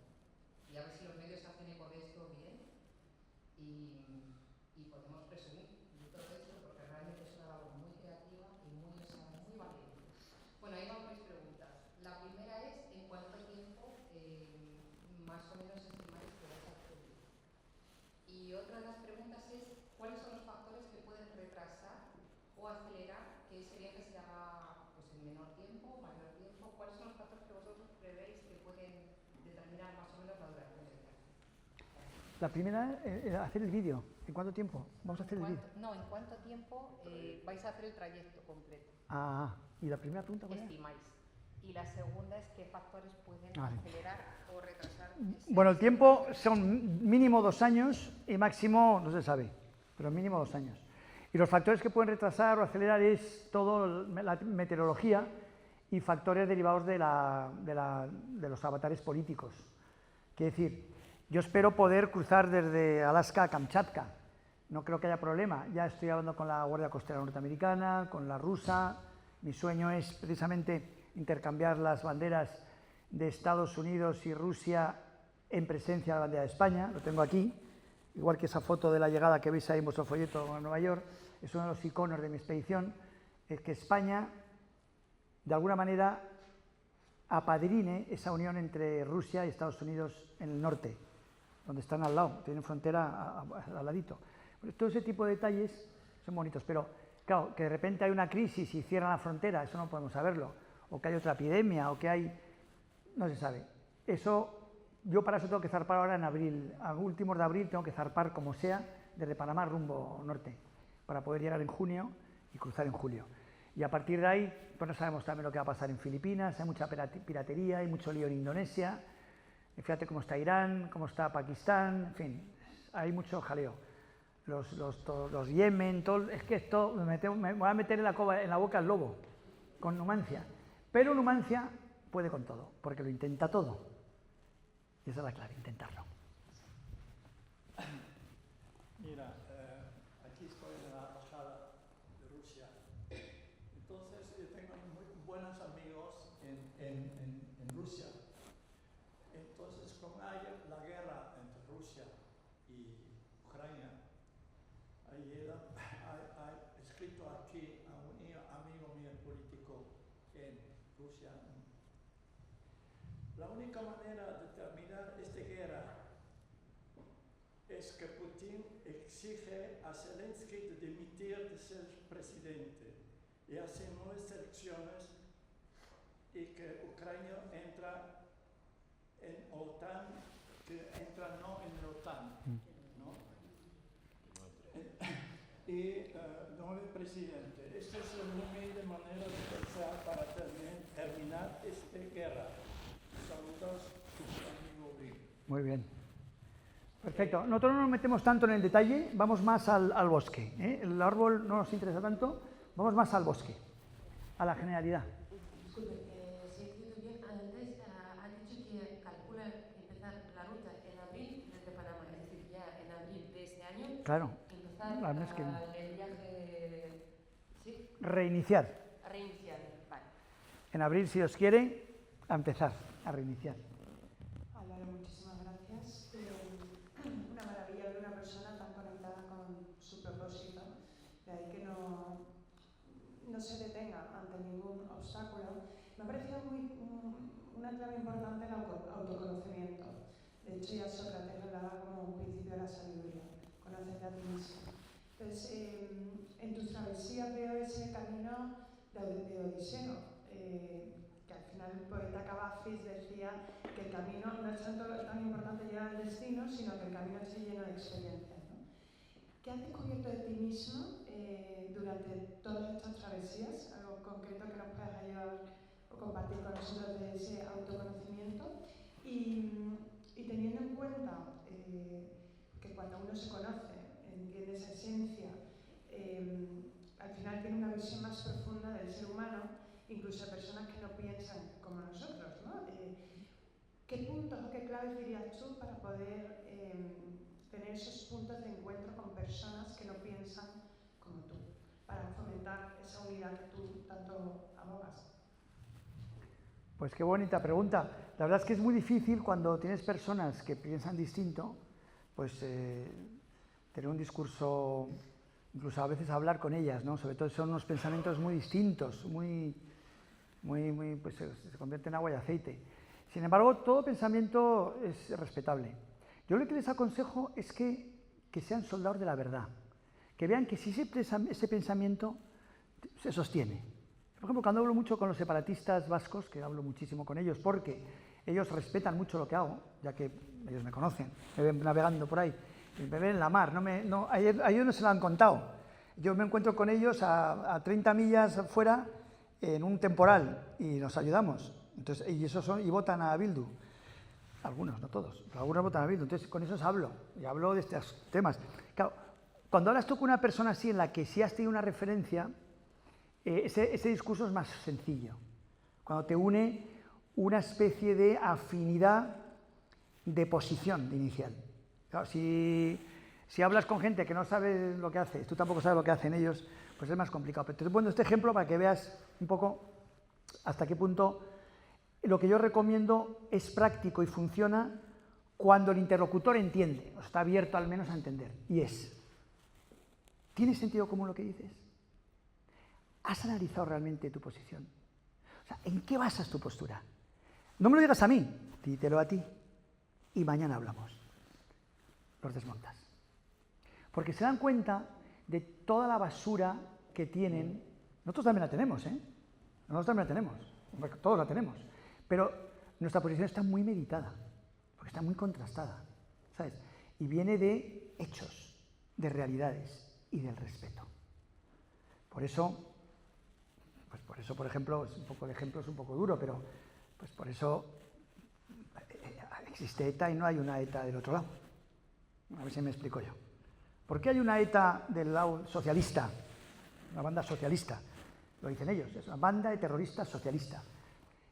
Y a ver si los medios hacen eco de esto bien y podemos presumir de todo esto, porque realmente es una labor muy creativa y muy osada, muy valiente. Bueno, ahí van mis preguntas. La primera es, ¿en cuánto tiempo más o menos estimáis que vais a acceder? Y otra de las preguntas es, ¿cuáles son los factores que pueden retrasar o acelerar que ese viaje se haga pues, en menor tiempo, mayor tiempo? ¿Cuáles son los factores que vosotros prevéis que pueden determinar más o menos la duración del viaje? La primera, hacer el vídeo. ¿En cuánto tiempo vamos a hacer el vídeo? No, ¿en cuánto tiempo vais a hacer el trayecto completo? Ah, ¿y la primera pregunta cuál era? Estimáis. Y la segunda es qué factores pueden acelerar o retrasar. Bueno, el tiempo son mínimo 2 años y máximo, no se sabe, pero mínimo 2 años. Y los factores que pueden retrasar o acelerar es todo la meteorología y factores derivados de los avatares políticos. Quiere decir, yo espero poder cruzar desde Alaska a Kamchatka. No creo que haya problema. Ya estoy hablando con la Guardia Costera norteamericana, con la rusa. Mi sueño es precisamente intercambiar las banderas de Estados Unidos y Rusia en presencia de la bandera de España. Lo tengo aquí, igual que esa foto de la llegada que veis ahí en vuestro folleto en Nueva York. Es uno de los iconos de mi expedición. Es que España, de alguna manera, apadrine esa unión entre Rusia y Estados Unidos en el norte, donde están al lado, tienen frontera al ladito. Todo ese tipo de detalles son bonitos, pero claro, que de repente hay una crisis y cierran la frontera, eso no podemos saberlo, o que hay otra epidemia, o que hay... no se sabe. Eso, yo para eso tengo que zarpar ahora en abril, a últimos de abril tengo que zarpar como sea, desde Panamá rumbo norte, para poder llegar en junio y cruzar en julio. Y a partir de ahí, pues no sabemos también lo que va a pasar en Filipinas, hay mucha piratería, hay mucho lío en Indonesia, y fíjate cómo está Irán, cómo está Pakistán, en fin, hay mucho jaleo. Los Yemen, todo, es que esto me voy a meter en la boca al lobo, con Numancia. Pero Numancia puede con todo, porque lo intenta todo. Y esa es la clave, intentarlo. Mira, aquí estoy en la embajada de Rusia. Entonces, yo tengo muy buenos amigos en Rusia. Entonces, como hay la guerra entre Rusia y Ucrania, he escrito aquí a un amigo mío político en Rusia. La única manera de terminar esta guerra es que Putin exige a Zelensky de dimitir de ser presidente y hace nuevas elecciones y que Ucrania entra en OTAN, que entra no en la OTAN, ¿no? Y nuevo presidente. Esta es la humilde manera de pensar para terminar esta guerra. Saludos, amigo Uri. Muy bien. Perfecto. Nosotros no nos metemos tanto en el detalle, vamos más al bosque, ¿eh? El árbol no nos interesa tanto, vamos más al bosque, a la generalidad. Disculpe, si entiendo bien, antes ha dicho que calcula empezar la ruta en abril desde Panamá, es decir, ya en abril de este año. Claro. Empezar Al mes que viene. el viaje. ¿Sí? Reiniciar. Reiniciar, vale. En abril, si os quiere, a empezar, a reiniciar. Álvaro, muchísimas gracias. Una maravilla ver una persona tan conectada con su propósito, de ahí que no se detenga ante ningún obstáculo. Me ha parecido una clave importante el autoconocimiento. De hecho, ya Sócrates hablaba como un principio de la sabiduría, conocerte a ti mismo. Entonces, en tus travesías veo ese camino de Odiseo, que al final el poeta Cavafis decía que el camino no es tan importante llegar al destino, sino que el camino esté lleno de experiencias, ¿no? ¿Qué has descubierto de ti mismo durante todas estas travesías? Algo concreto que nos puedas ayudar o compartir con nosotros de ese autoconocimiento. Y teniendo en cuenta que cuando uno se conoce, entiende esa esencia, al final tiene una visión más profunda del ser humano, incluso personas que no piensan como nosotros, ¿no? ¿Qué puntos o qué claves dirías tú para poder tener esos puntos de encuentro con personas que no piensan como tú, para fomentar esa unidad que tú tanto abogas? Pues qué bonita pregunta. La verdad es que es muy difícil cuando tienes personas que piensan distinto, pues tener un discurso, incluso a veces hablar con ellas, ¿no? Sobre todo son unos pensamientos muy distintos, pues se convierte en agua y aceite. Sin embargo, todo pensamiento es respetable. Yo lo que les aconsejo es que sean soldados de la verdad, que vean que si ese pensamiento se sostiene. Por ejemplo, cuando hablo mucho con los separatistas vascos, que hablo muchísimo con ellos, porque ellos respetan mucho lo que hago, ya que ellos me conocen, me ven navegando por ahí, me ven en la mar, a ellos no se lo han contado. Yo me encuentro con ellos a 30 millas fuera en un temporal y nos ayudamos, entonces, y votan a Bildu. Algunos, no todos, pero algunos votan a Bildu. Entonces, con esos hablo, y hablo de estos temas. Claro, cuando hablas tú con una persona así, en la que sí has tenido una referencia, ese discurso es más sencillo. Cuando te une una especie de afinidad de posición de inicial. Claro, si hablas con gente que no sabe lo que hace, tú tampoco sabes lo que hacen ellos, pues es más complicado. Pero te estoy poniendo este ejemplo para que veas un poco hasta qué punto lo que yo recomiendo es práctico y funciona cuando el interlocutor entiende, o está abierto al menos a entender. Y es, ¿tiene sentido común lo que dices? ¿Has analizado realmente tu posición? O sea, ¿en qué basas tu postura? No me lo digas a mí, dítelo a ti. Y mañana hablamos. Los desmontas. Porque se dan cuenta de toda la basura que tienen. Nosotros también la tenemos, ¿eh? Nosotros también la tenemos. Todos la tenemos. Pero nuestra posición está muy meditada, porque está muy contrastada, ¿sabes? Y viene de hechos, de realidades y del respeto. Por eso, por ejemplo, el ejemplo es un poco duro, pero pues por eso existe ETA y no hay una ETA del otro lado. A ver si me explico yo. ¿Por qué hay una ETA del lado socialista? Una banda socialista, lo dicen ellos, es una banda de terroristas socialistas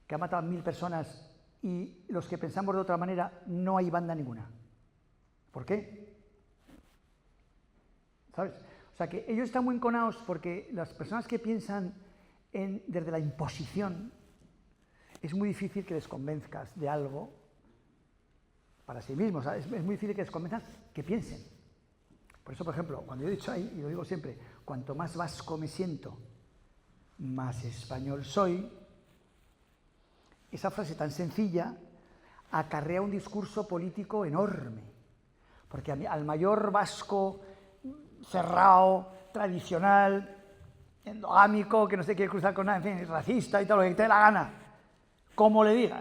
que ha matado a 1000 personas y los que pensamos de otra manera no hay banda ninguna. ¿Por qué? ¿Sabes? O sea que ellos están muy enconados porque las personas que piensan desde la imposición es muy difícil que les convenzcas de algo para sí mismos, ¿sabes? Es muy difícil que les convenzas que piensen. Por eso, por ejemplo, cuando yo he dicho ahí, y lo digo siempre, cuanto más vasco me siento, más español soy, esa frase tan sencilla acarrea un discurso político enorme, porque al mayor vasco cerrado, tradicional, endogámico, que no se quiere cruzar con nada, en fin, racista y todo lo que te dé la gana, como le digas,